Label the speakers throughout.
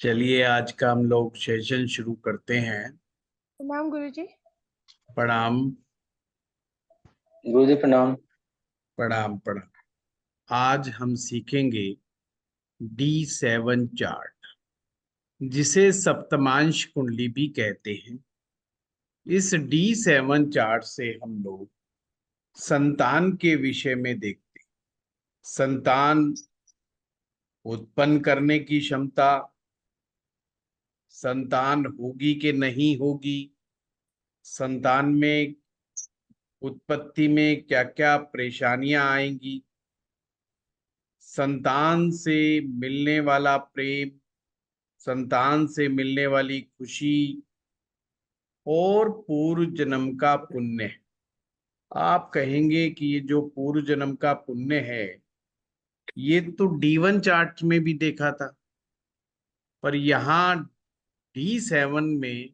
Speaker 1: चलिए आज का हम लोग सेशन शुरू करते हैं।
Speaker 2: प्रणाम गुरुजी।
Speaker 1: प्रणाम।
Speaker 3: गुरुजी प्रणाम।
Speaker 1: प्रणाम प्रणाम। आज हम सीखेंगे D7 चार्ट, जिसे सप्तमांश कुंडली भी कहते हैं। इस D7 चार्ट से हम लोग संतान के विषय में देखते हैं। संतान उत्पन्न करने की क्षमता, संतान होगी कि नहीं होगी, संतान में उत्पत्ति में क्या क्या परेशानियां आएंगी, संतान से मिलने वाला प्रेम, संतान से मिलने वाली खुशी और पूर्व जन्म का पुण्य। आप कहेंगे कि ये जो पूर्व जन्म का पुण्य है ये तो D1 चार्ट में भी देखा था, पर यहाँ D7 में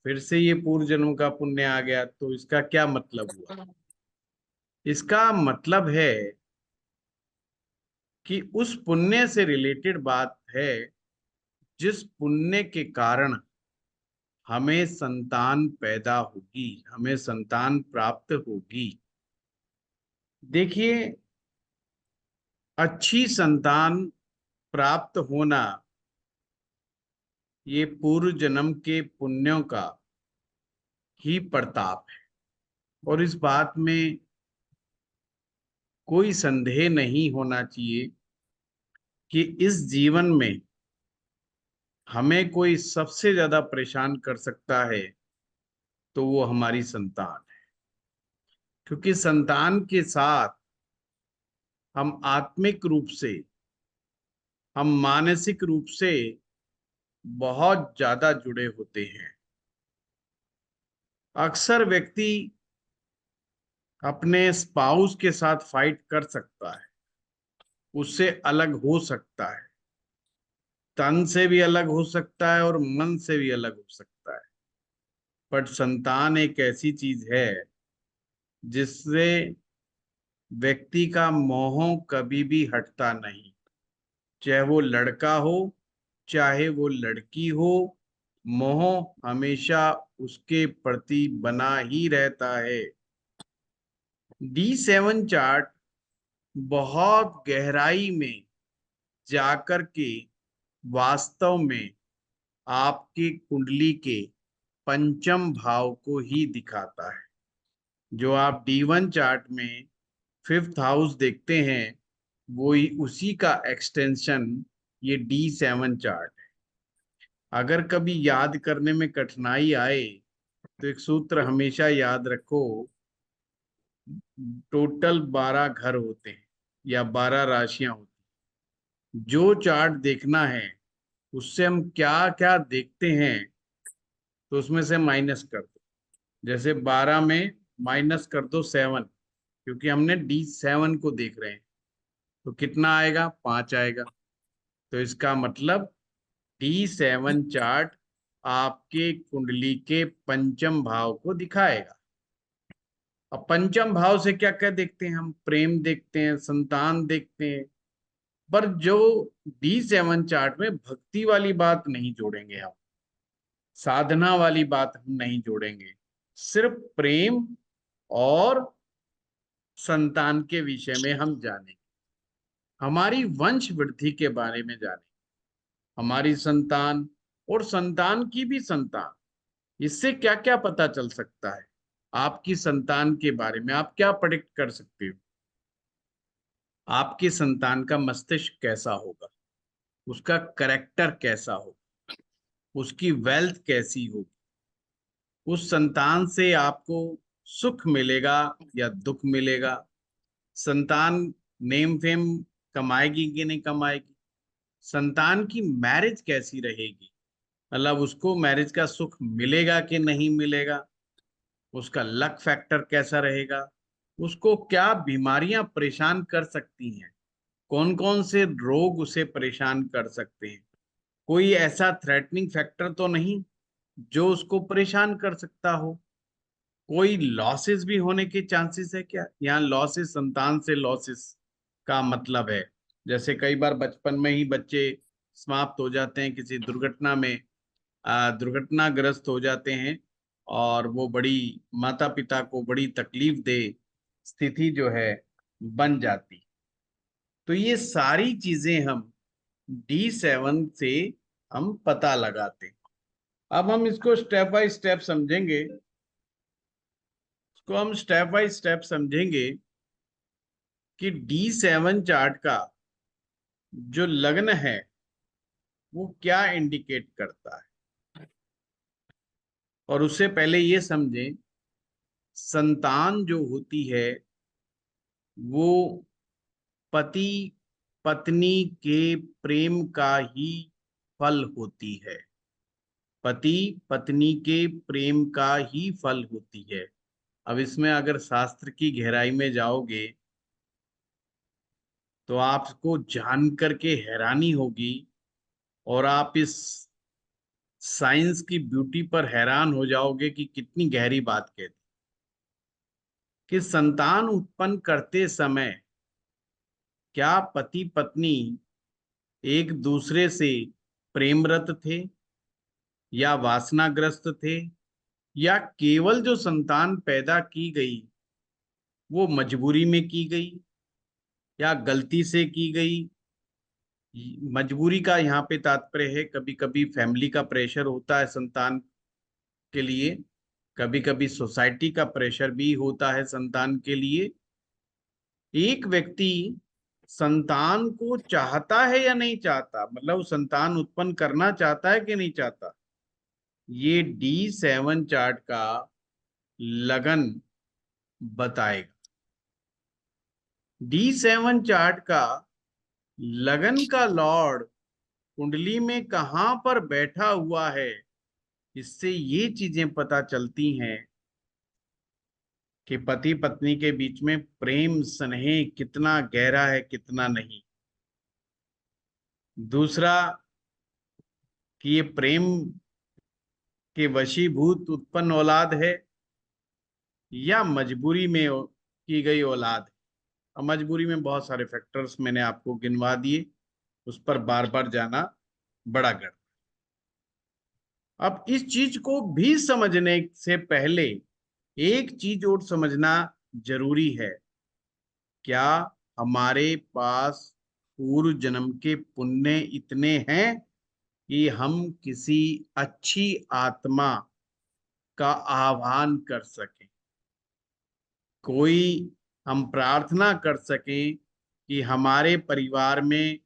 Speaker 1: फिर से ये पूर्व जन्म का पुण्य आ गया। तो इसका क्या मतलब हुआ? इसका मतलब है कि उस पुण्य से रिलेटेड बात है जिस पुण्य के कारण हमें संतान पैदा होगी, हमें संतान प्राप्त होगी। देखिए, अच्छी संतान प्राप्त होना ये पूर्व जन्म के पुण्यों का ही प्रताप है, और इस बात में कोई संदेह नहीं होना चाहिए कि इस जीवन में हमें कोई सबसे ज्यादा परेशान कर सकता है तो वो हमारी संतान है। क्योंकि संतान के साथ हम आत्मिक रूप से, हम मानसिक रूप से बहुत ज्यादा जुड़े होते हैं। अक्सर व्यक्ति अपने स्पाउस के साथ फाइट कर सकता है, उससे अलग हो सकता है, तन से भी अलग हो सकता है और मन से भी अलग हो सकता है। पर संतान एक ऐसी चीज है जिससे व्यक्ति का मोह कभी भी हटता नहीं। चाहे वो लड़का हो चाहे वो लड़की हो, मोह हमेशा उसके प्रति बना ही रहता है। D7 चार्ट बहुत गहराई में जाकर के वास्तव में आपकी कुंडली के पंचम भाव को ही दिखाता है। जो आप D1 चार्ट में 5th हाउस देखते हैं, वो ही उसी का एक्सटेंशन ये D7 चार्ट है। अगर कभी याद करने में कठिनाई आए तो एक सूत्र हमेशा याद रखो। टोटल 12 घर होते हैं या 12 राशियां होती हैं। जो चार्ट देखना है उससे हम क्या क्या देखते हैं तो उसमें से माइनस कर दो। जैसे 12 में माइनस कर दो 7, क्योंकि हमने D7 को देख रहे हैं, तो कितना आएगा? 5 आएगा। तो इसका मतलब D7 चार्ट आपके कुंडली के पंचम भाव को दिखाएगा। अब पंचम भाव से क्या क्या देखते हैं? हम प्रेम देखते हैं, संतान देखते हैं, पर जो D7 चार्ट में भक्ति वाली बात नहीं जोड़ेंगे हम, साधना वाली बात हम नहीं जोड़ेंगे, सिर्फ प्रेम और संतान के विषय में हम जानेंगे, हमारी वंश वृद्धि के बारे में जानेंगे, हमारी संतान और संतान की भी संतान। इससे क्या क्या पता चल सकता है आपकी संतान के बारे में? आप क्या प्रेडिक्ट कर सकते हो? आपकी संतान का मस्तिष्क कैसा होगा, उसका करेक्टर कैसा होगा, उसकी वेल्थ कैसी होगी, उस संतान से आपको सुख मिलेगा या दुख मिलेगा, संतान नेम फेम कमाएगी कि नहीं कमाएगी, संतान की मैरिज कैसी रहेगी, मतलब उसको मैरिज का सुख मिलेगा कि नहीं मिलेगा, उसका लक फैक्टर कैसा रहेगा, उसको क्या बीमारियां परेशान कर सकती हैं, कौन कौन से रोग उसे परेशान कर सकते हैं, कोई ऐसा थ्रेटनिंग फैक्टर तो नहीं जो उसको परेशान कर सकता हो, कोई लॉसेस भी होने के चांसेस है क्या? यहाँ लॉसेस, संतान से लॉसेस का मतलब है जैसे कई बार बचपन में ही बच्चे समाप्त हो जाते हैं, किसी दुर्घटना में दुर्घटनाग्रस्त हो जाते हैं, और वो बड़ी माता पिता को बड़ी तकलीफ दे स्थिति जो है बन जाती। तो ये सारी चीजें हम D7 से हम पता लगाते हैं। अब हम इसको स्टेप बाय स्टेप समझेंगे। इसको हम स्टेप बाय स्टेप समझेंगे कि D7 चार्ट का जो लग्न है वो क्या इंडिकेट करता है। और उससे पहले ये समझें, संतान जो होती है वो पति पत्नी के प्रेम का ही फल होती है। पति पत्नी के प्रेम का ही फल होती है। अब इसमें अगर शास्त्र की गहराई में जाओगे तो आपको जान करके हैरानी होगी, और आप इस साइंस की ब्यूटी पर हैरान हो जाओगे कि कितनी गहरी बात कहती। कि संतान उत्पन्न करते समय क्या पति पत्नी एक दूसरे से प्रेमरत थे, या वासनाग्रस्त थे, या केवल जो संतान पैदा की गई वो मजबूरी में की गई, या गलती से की गई। मजबूरी का यहाँ पे तात्पर्य है, कभी कभी फैमिली का प्रेशर होता है संतान के लिए, कभी कभी सोसाइटी का प्रेशर भी होता है संतान के लिए। एक व्यक्ति संतान को चाहता है या नहीं चाहता, मतलब संतान उत्पन्न करना चाहता है कि नहीं चाहता, ये D7 चार्ट का लगन बताएगा। D7 चार्ट का लगन का लॉर्ड कुंडली में कहां पर बैठा हुआ है, इससे ये चीजें पता चलती हैं कि पति पत्नी के बीच में प्रेम स्नेह कितना गहरा है कितना नहीं। दूसरा कि ये प्रेम के वशीभूत उत्पन्न औलाद है या मजबूरी में की गई औलाद है। अब मजबूरी में बहुत सारे फैक्टर्स मैंने आपको गिनवा दिए, उस पर बार बार जाना बड़ा गढ़। अब इस चीज को भी समझने से पहले एक चीज और समझना जरूरी है। क्या हमारे पास पूर्व जन्म के पुण्य इतने हैं कि हम किसी अच्छी आत्मा का आह्वान कर सकें, कोई हम प्रार्थना कर सकें कि हमारे परिवार में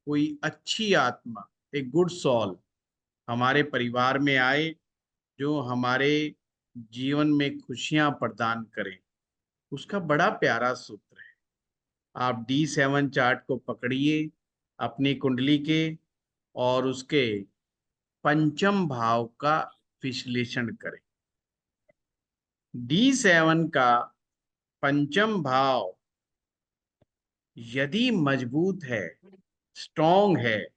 Speaker 1: कोई अच्छी आत्मा, एक गुड सॉल हमारे परिवार में आए, जो हमारे जीवन में खुशियां प्रदान करे। उसका बड़ा प्यारा सूत्र है। आप D7 चार्ट को पकड़िए अपनी कुंडली के, और उसके पंचम भाव का विश्लेषण करें। D7 का पंचम भाव यदि मजबूत है, स्ट्रॉन्ग है,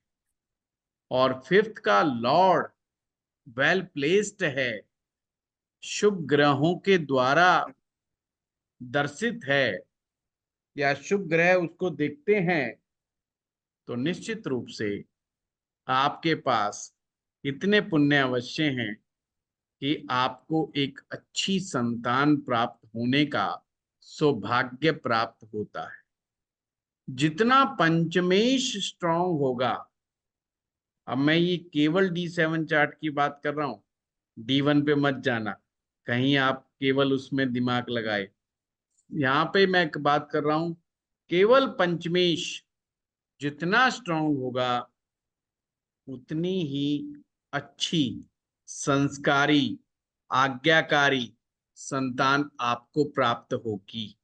Speaker 1: और फिफ्थ का लॉर्ड वेल प्लेस्ड है, शुभ ग्रहों के द्वारा दर्शित है, या शुभ ग्रह उसको देखते हैं, तो निश्चित रूप से आपके पास इतने पुण्य अवश्य हैं कि आपको एक अच्छी संतान प्राप्त होने का सौभाग्य प्राप्त होता है। जितना पंचमेश स्ट्रांग होगा, अब मैं ये केवल D7 चार्ट की बात कर रहा हूं, D1 पे मत जाना, कहीं आप केवल उसमें दिमाग लगाए। यहाँ पे मैं एक बात कर रहा हूं, केवल पंचमेश जितना स्ट्रांग होगा उतनी ही अच्छी, संस्कारी, आज्ञाकारी संतान आपको प्राप्त होगी।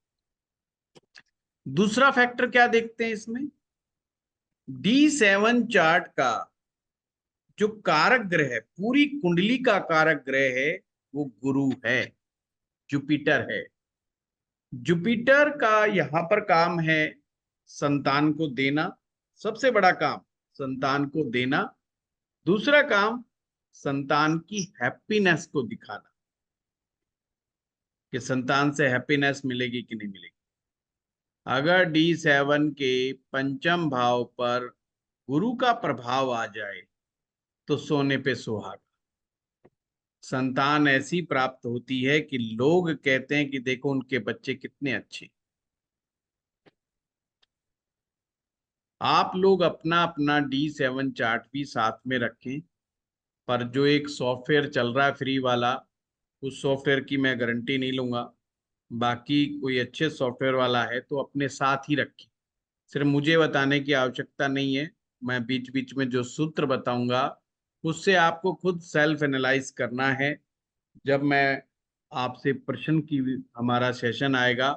Speaker 1: दूसरा फैक्टर क्या देखते हैं इसमें, D7 चार्ट का जो कारक ग्रह है, पूरी कुंडली का कारक ग्रह है, वो गुरु है, जुपिटर है। जुपिटर का यहां पर काम है संतान को देना, सबसे बड़ा काम संतान को देना। दूसरा काम संतान की हैप्पीनेस को दिखाना, कि संतान से हैप्पीनेस मिलेगी कि नहीं मिलेगी। अगर D7 के पंचम भाव पर गुरु का प्रभाव आ जाए तो सोने पे सुहागा। संतान ऐसी प्राप्त होती है कि लोग कहते हैं कि देखो उनके बच्चे कितने अच्छे। आप लोग अपना अपना D7 चार्ट भी साथ में रखें, पर जो एक सॉफ्टवेयर चल रहा है फ्री वाला, उस सॉफ्टवेयर की मैं गारंटी नहीं लूंगा। बाकी कोई अच्छे सॉफ्टवेयर वाला है तो अपने साथ ही रखें। सिर्फ मुझे बताने की आवश्यकता नहीं है, मैं बीच बीच में जो सूत्र बताऊंगा उससे आपको खुद सेल्फ एनालाइज करना है। जब मैं आपसे प्रश्न की हमारा सेशन आएगा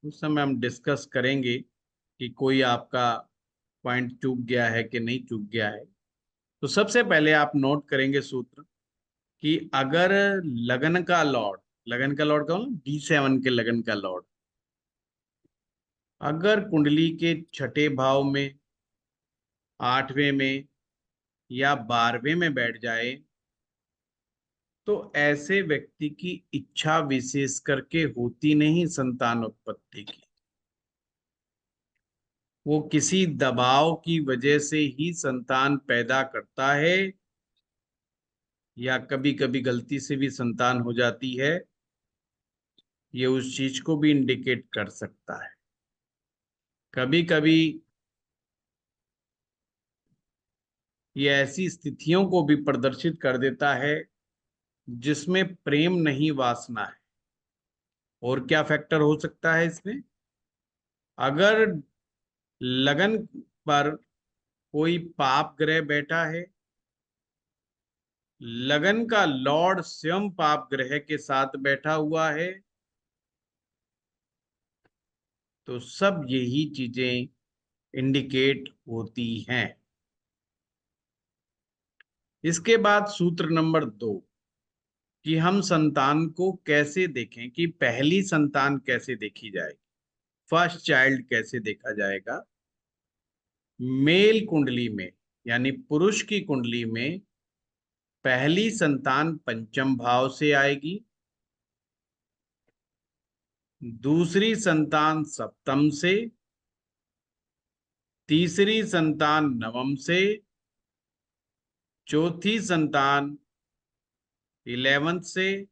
Speaker 1: उस समय हम डिस्कस करेंगे कि कोई आपका पॉइंट चूक गया है कि नहीं चूक गया है। तो सबसे पहले आप नोट करेंगे सूत्र कि अगर लगन का लॉर्ड कौन, D7 के लगन का लॉर्ड अगर कुंडली के छठे भाव में, आठवें में या 12वें में बैठ जाए तो ऐसे व्यक्ति की इच्छा विशेष करके होती नहीं संतान उत्पत्ति की। वो किसी दबाव की वजह से ही संतान पैदा करता है, या कभी कभी गलती से भी संतान हो जाती है। ये उस चीज को भी इंडिकेट कर सकता है। कभी कभी ये ऐसी स्थितियों को भी प्रदर्शित कर देता है जिसमें प्रेम नहीं वासना है। और क्या फैक्टर हो सकता है इसमें, अगर लगन पर कोई पाप ग्रह बैठा है, लगन का लॉर्ड स्वयं पाप ग्रह के साथ बैठा हुआ है, तो सब यही चीजें इंडिकेट होती हैं। इसके बाद सूत्र नंबर 2 कि हम संतान को कैसे देखें, कि पहली संतान कैसे देखी जाएगी, फर्स्ट चाइल्ड कैसे देखा जाएगा। मेल कुंडली में यानी पुरुष की कुंडली में पहली संतान पंचम भाव से आएगी, दूसरी संतान सप्तम से, तीसरी संतान नवम से, चौथी संतान 11th से,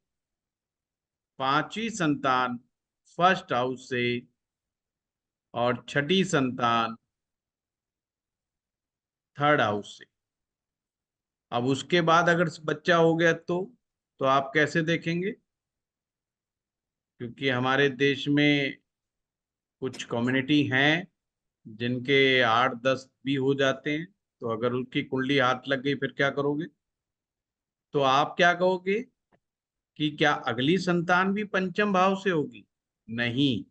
Speaker 1: पांचवी संतान फर्स्ट हाउस से, और छठी संतान थर्ड हाउस से। अब उसके बाद अगर बच्चा हो गया तो आप कैसे देखेंगे, क्योंकि हमारे देश में कुछ कम्युनिटी हैं जिनके 8-10 भी हो जाते हैं, तो अगर उसकी कुंडली हाथ लग गई फिर क्या करोगे। तो आप क्या कहोगे कि क्या अगली संतान भी पंचम भाव से होगी? नहीं,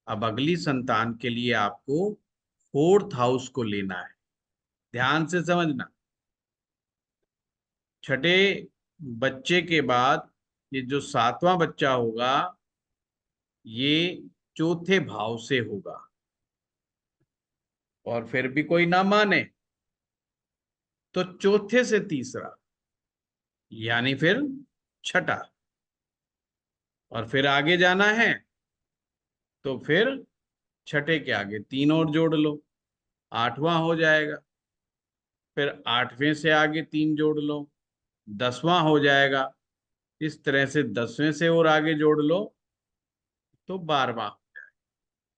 Speaker 1: अब अगली संतान के लिए आपको फोर्थ हाउस को लेना है। ध्यान से समझना, छठे बच्चे के बाद ये जो सातवां बच्चा होगा ये चौथे भाव से होगा। और फिर भी कोई ना माने तो चौथे से तीसरा यानी फिर छठा, और फिर आगे जाना है तो फिर छठे के आगे 3 और जोड़ लो, आठवां हो जाएगा। फिर आठवें से आगे 3 जोड़ लो, 10वां हो जाएगा। इस तरह से 10वें से और आगे जोड़ लो तो 12वां।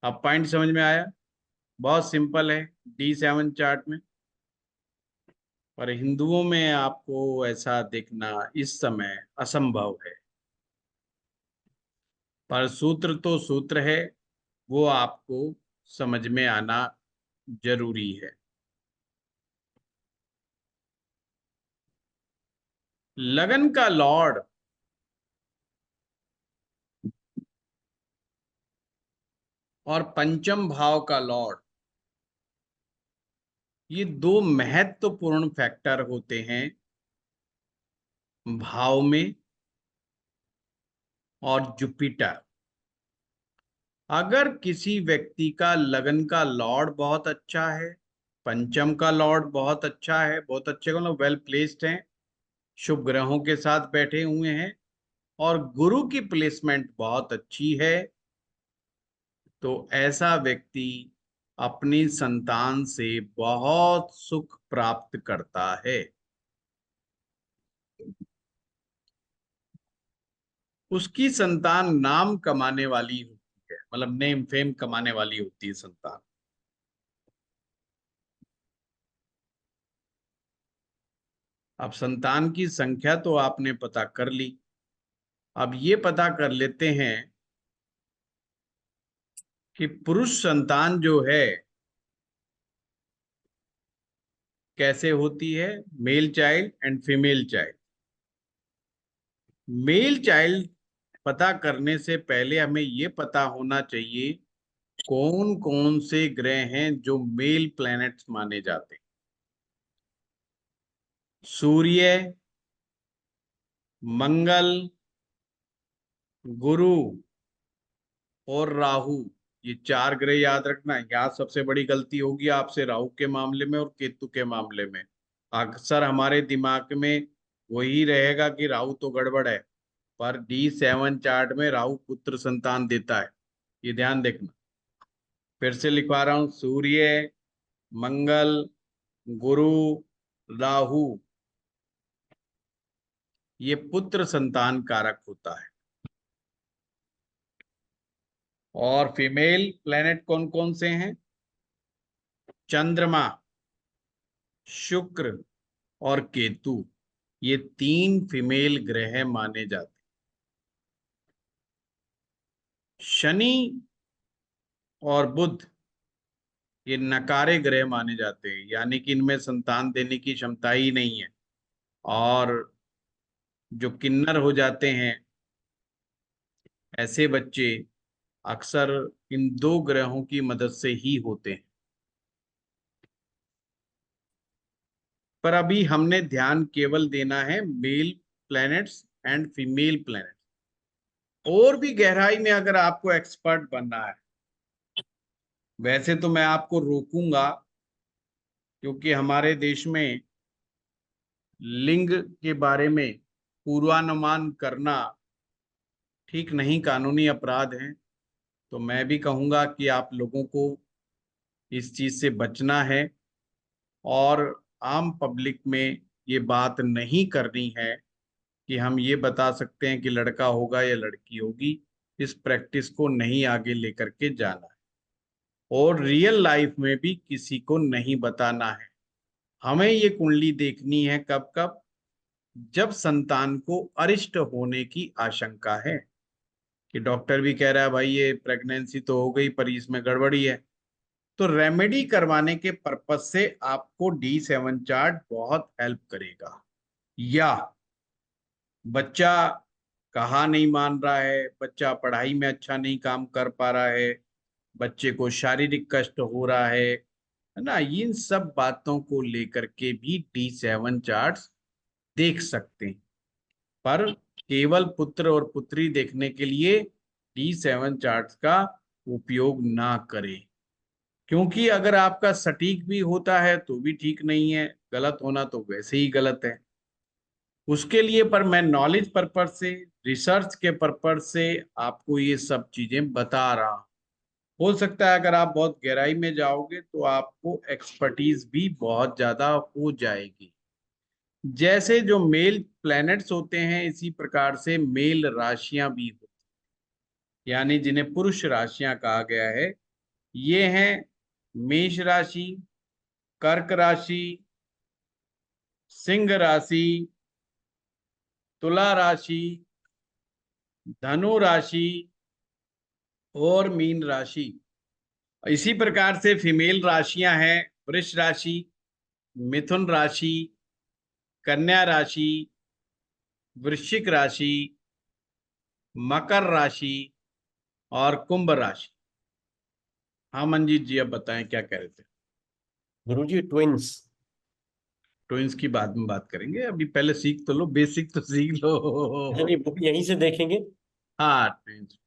Speaker 1: अब पॉइंट समझ में आया? बहुत सिंपल है D7 चार्ट में। पर हिंदुओं में आपको ऐसा देखना इस समय असंभव है। पर सूत्र तो सूत्र है, वो आपको समझ में आना जरूरी है। लगन का लॉर्ड और पंचम भाव का लॉर्ड, ये दो महत्वपूर्ण फैक्टर होते हैं भाव में। और जुपिटर, अगर किसी व्यक्ति का लगन का लॉर्ड बहुत अच्छा है, पंचम का लॉर्ड बहुत अच्छा है, बहुत अच्छे को वेल प्लेस्ड हैं, शुभ ग्रहों के साथ बैठे हुए हैं, और गुरु की प्लेसमेंट बहुत अच्छी है, तो ऐसा व्यक्ति अपनी संतान से बहुत सुख प्राप्त करता है। उसकी संतान नाम कमाने वाली होती है, मतलब नेम फेम कमाने वाली होती है संतान। अब संतान की संख्या तो आपने पता कर ली, अब ये पता कर लेते हैं कि पुरुष संतान जो है कैसे होती है, male child and female child. Male child पता करने से पहले हमें ये पता होना चाहिए कौन कौन से ग्रह हैं जो मेल प्लैनेट्स माने जाते हैं। सूर्य, मंगल, गुरु और राहु, ये चार ग्रह याद रखना। यहाँ सबसे बड़ी गलती होगी आपसे राहु के मामले में और केतु के मामले में। अक्सर हमारे दिमाग में वही रहेगा कि राहु तो गड़बड़ है, पर D7 चार्ट में राहु पुत्र संतान देता है, ये ध्यान देखना। फिर से लिखवा रहा हूं, सूर्य, मंगल, गुरु, राहु, ये पुत्र संतान कारक होता है। और फीमेल प्लेनेट कौन कौन से हैं? चंद्रमा, शुक्र और केतु, ये तीन फीमेल ग्रह माने जाते हैं। शनि और बुध ये नकारे ग्रह माने जाते हैं, यानी कि इनमें संतान देने की क्षमता ही नहीं है, और जो किन्नर हो जाते हैं ऐसे बच्चे अक्सर इन दो ग्रहों की मदद से ही होते हैं। पर अभी हमने ध्यान केवल देना है male planets and female planets. और भी गहराई में अगर आपको एक्सपर्ट बनना है, वैसे तो मैं आपको रोकूंगा, क्योंकि हमारे देश में लिंग के बारे में पूर्वानुमान करना ठीक नहीं, कानूनी अपराध है। तो मैं भी कहूंगा कि आप लोगों को इस चीज से बचना है, और आम पब्लिक में ये बात नहीं करनी है कि हम ये बता सकते हैं कि लड़का होगा या लड़की होगी। इस प्रैक्टिस को नहीं आगे लेकर के जाना है, और रियल लाइफ में भी किसी को नहीं बताना है। हमें ये कुंडली देखनी है कब कब? जब संतान को अरिष्ट होने की आशंका है, कि डॉक्टर भी कह रहा है भाई ये प्रेगनेंसी तो हो गई पर इसमें गड़बड़ी है, तो रेमेडी करवाने के पर्पज से आपको D7 चार्ट बहुत हेल्प करेगा। या बच्चा कहा नहीं मान रहा है, बच्चा पढ़ाई में अच्छा नहीं काम कर पा रहा है, बच्चे को शारीरिक कष्ट हो रहा है ना, इन सब बातों को लेकर के भी D7 चार्ट्स देख सकते हैं। पर केवल पुत्र और पुत्री देखने के लिए D7 चार्ट्स का उपयोग ना करें, क्योंकि अगर आपका सटीक भी होता है तो भी ठीक नहीं है, गलत होना तो वैसे ही गलत है। उसके लिए पर मैं नॉलेज पर्पज से, रिसर्च के पर्पज से आपको ये सब चीजें बता रहा हूं। हो सकता है अगर आप बहुत गहराई में जाओगे तो आपको एक्सपर्टीज भी बहुत ज्यादा हो जाएगी। जैसे जो मेल प्लैनेट्स होते हैं, इसी प्रकार से मेल राशियां भी होती हैं, यानी जिन्हें पुरुष राशियां कहा गया है। ये हैं मेष राशि, कर्क राशि, सिंह राशि, तुला राशि, धनु राशि और मीन राशि। इसी प्रकार से फीमेल राशियां हैं वृष राशि, मिथुन राशि, कन्या राशि, वृश्चिक राशि, मकर राशि और कुंभ राशि। हाँ मंजीत जी, अब बताएं क्या कह रहे थे?
Speaker 2: गुरुजी ट्विंस।
Speaker 1: ट्विंस की बाद में बात करेंगे, अभी पहले सीख तो लो, बेसिक तो सीख लो।
Speaker 2: नहीं, बुक यहीं से देखेंगे।
Speaker 1: हाँ ट्विंस,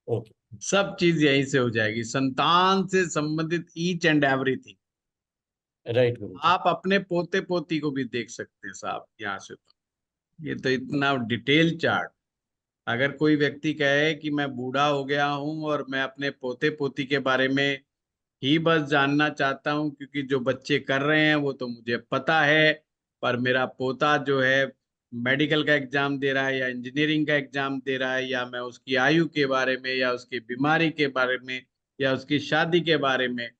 Speaker 2: ओके।
Speaker 1: सब चीज यहीं से हो जाएगी, संतान से संबंधित ईच एंड एवरीथिंग।
Speaker 2: राइट गुरुजी।
Speaker 1: आप अपने पोते पोती को भी देख सकते हैं साहब यहाँ से। तो ये तो इतना डिटेल चार्ट, अगर कोई व्यक्ति कहे कि मैं बूढ़ा हो गया हूं और मैं अपने पोते पोती के बारे में ही बस जानना चाहता हूँ, क्योंकि जो बच्चे कर रहे हैं वो तो मुझे पता है, पर मेरा पोता जो है मेडिकल का एग्जाम दे रहा है या इंजीनियरिंग का एग्जाम दे रहा है, या मैं उसकी आयु के बारे में या उसकी बीमारी के बारे में या उसकी शादी के बारे में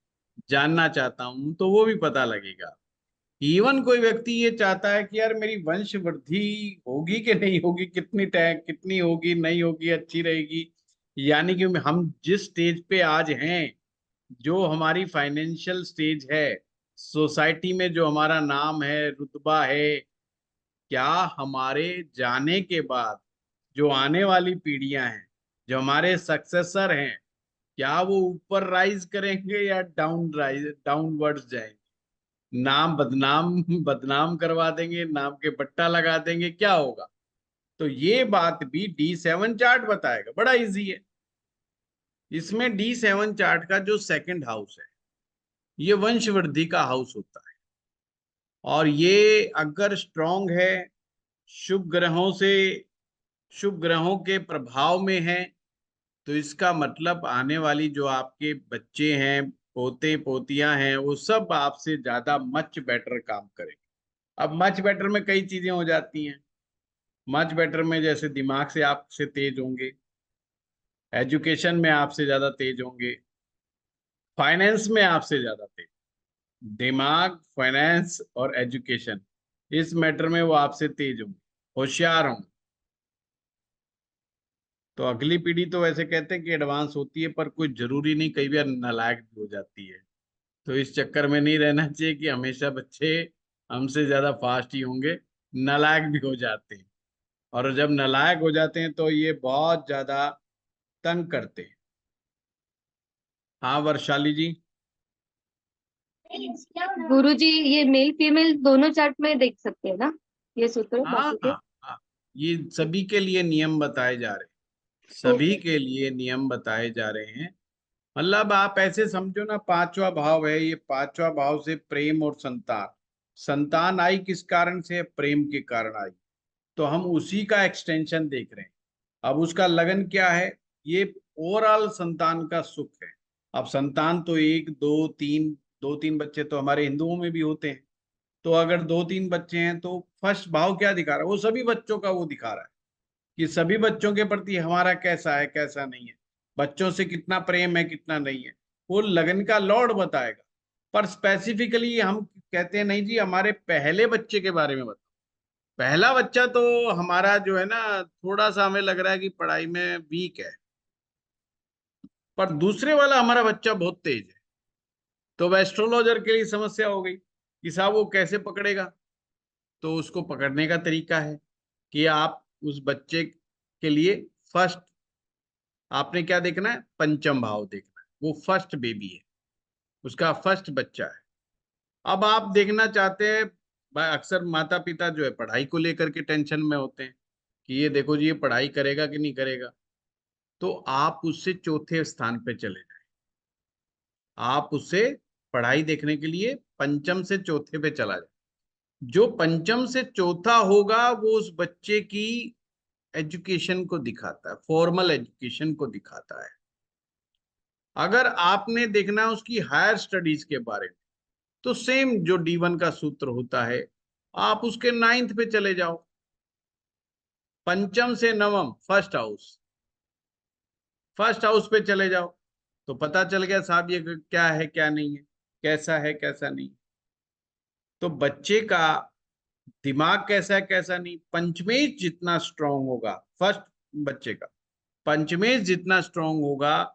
Speaker 1: जानना चाहता हूँ, तो वो भी पता लगेगा। इवन कोई व्यक्ति ये चाहता है कि यार मेरी वंश वृद्धि होगी कि नहीं होगी, कितनी कितनी होगी, नहीं होगी, अच्छी रहेगी। यानी कि हम जिस स्टेज पे आज हैं, जो हमारी फाइनेंशियल स्टेज है, सोसाइटी में जो हमारा नाम है, रुतबा है, क्या हमारे जाने के बाद जो आने वाली पीढ़ियां हैं, जो हमारे सक्सेसर हैं, क्या वो ऊपर राइज करेंगे या डाउनवर्ड्स जाएंगे? नाम बदनाम बदनाम करवा देंगे, नाम के पट्टा लगा देंगे, क्या होगा? तो ये बात भी D7 चार्ट बताएगा, बड़ा इजी है। इसमें D7 चार्ट का जो सेकंड हाउस है, ये वंशवृद्धि का हाउस होता है, और ये अगर स्ट्रांग है, शुभ ग्रहों से, शुभ ग्रहों के प्रभाव में है, तो इसका मतलब आने वाली जो आपके बच्चे हैं, पोते पोतियां हैं, वो सब आपसे ज्यादा मच बेटर काम करेंगे। अब मच बेटर में कई चीजें हो जाती हैं। मच बेटर में जैसे दिमाग से आपसे तेज होंगे, एजुकेशन में आपसे ज्यादा तेज होंगे, फाइनेंस में आपसे ज्यादा तेज। दिमाग, फाइनेंस और एजुकेशन, इस मैटर में वो आपसे तेज होंगे, होशियार होंगे। तो अगली पीढ़ी तो वैसे कहते हैं कि एडवांस होती है, पर कोई जरूरी नहीं, कई बार नालायक भी हो जाती है। तो इस चक्कर में नहीं रहना चाहिए कि हमेशा बच्चे हमसे ज्यादा फास्ट ही होंगे, नालायक भी हो जाते हैं। और जब नालायक हो जाते हैं तो ये बहुत ज्यादा तंग करते हैं। हाँ वर्षाली जी।
Speaker 3: गुरुजी, ये मेल फीमेल दोनों चार्ट में देख सकते हैं ना, ये सूत्र
Speaker 1: हाँ
Speaker 3: बाकी के?
Speaker 1: हाँ हाँ, ये सभी के लिए नियम बताए जा रहे हैं, सभी
Speaker 3: ओके।
Speaker 1: के लिए नियम बताए जा रहे हैं। मतलब आप ऐसे समझो ना, पांचवा भाव है, ये पांचवा भाव से प्रेम और संतान, संतान आई किस कारण से? प्रेम के कारण आई। तो हम उसी का एक्सटेंशन देख रहे हैं। अब उसका लगन क्या है? ये ओवरऑल संतान का सुख है। अब संतान तो एक दो तीन, दो तीन बच्चे तो हमारे हिंदुओं में भी होते हैं। तो अगर दो तीन बच्चे हैं तो फर्स्ट भाव क्या दिखा रहा है? वो सभी बच्चों का वो दिखा रहा है कि सभी बच्चों के प्रति हमारा कैसा है, कैसा नहीं है, बच्चों से कितना प्रेम है, कितना नहीं है, वो लगन का लॉर्ड बताएगा। पर स्पेसिफिकली हम कहते हैं नहीं जी, हमारे पहले बच्चे के बारे में बताओ। पहला बच्चा तो हमारा जो है ना, थोड़ा सा हमें लग रहा है कि पढ़ाई में वीक है, पर दूसरे वाला हमारा बच्चा बहुत तेज है। तो वह एस्ट्रोलॉजर के लिए समस्या हो गई कि साहब वो कैसे पकड़ेगा? तो उसको पकड़ने का तरीका है कि आप उस बच्चे के लिए फर्स्ट, आपने क्या देखना है? पंचम भाव देखना है। वो फर्स्ट बेबी है, उसका फर्स्ट बच्चा है। अब आप देखना चाहते हैं, अक्सर माता पिता जो है पढ़ाई को लेकर के टेंशन में होते हैं कि ये देखो जी, ये पढ़ाई करेगा कि नहीं करेगा। तो आप उससे चौथे स्थान पे चले जाए, आप उससे पढ़ाई देखने के लिए पंचम से चौथे पे चला जाए। जो पंचम से चौथा होगा वो उस बच्चे की एजुकेशन को दिखाता है, फॉर्मल एजुकेशन को दिखाता है। अगर आपने देखना है उसकी हायर स्टडीज के बारे में, तो सेम जो D1 का सूत्र होता है, आप उसके नाइन्थ पे चले जाओ। पंचम से नवम फर्स्ट हाउस, फर्स्ट हाउस पे चले जाओ, तो पता चल गया साहब ये क्या है, क्या नहीं है, कैसा है, कैसा नहीं। तो बच्चे का दिमाग कैसा है, कैसा नहीं, पंचमेश जितना स्ट्रांग होगा फर्स्ट बच्चे का, पंचमेश जितना स्ट्रांग होगा,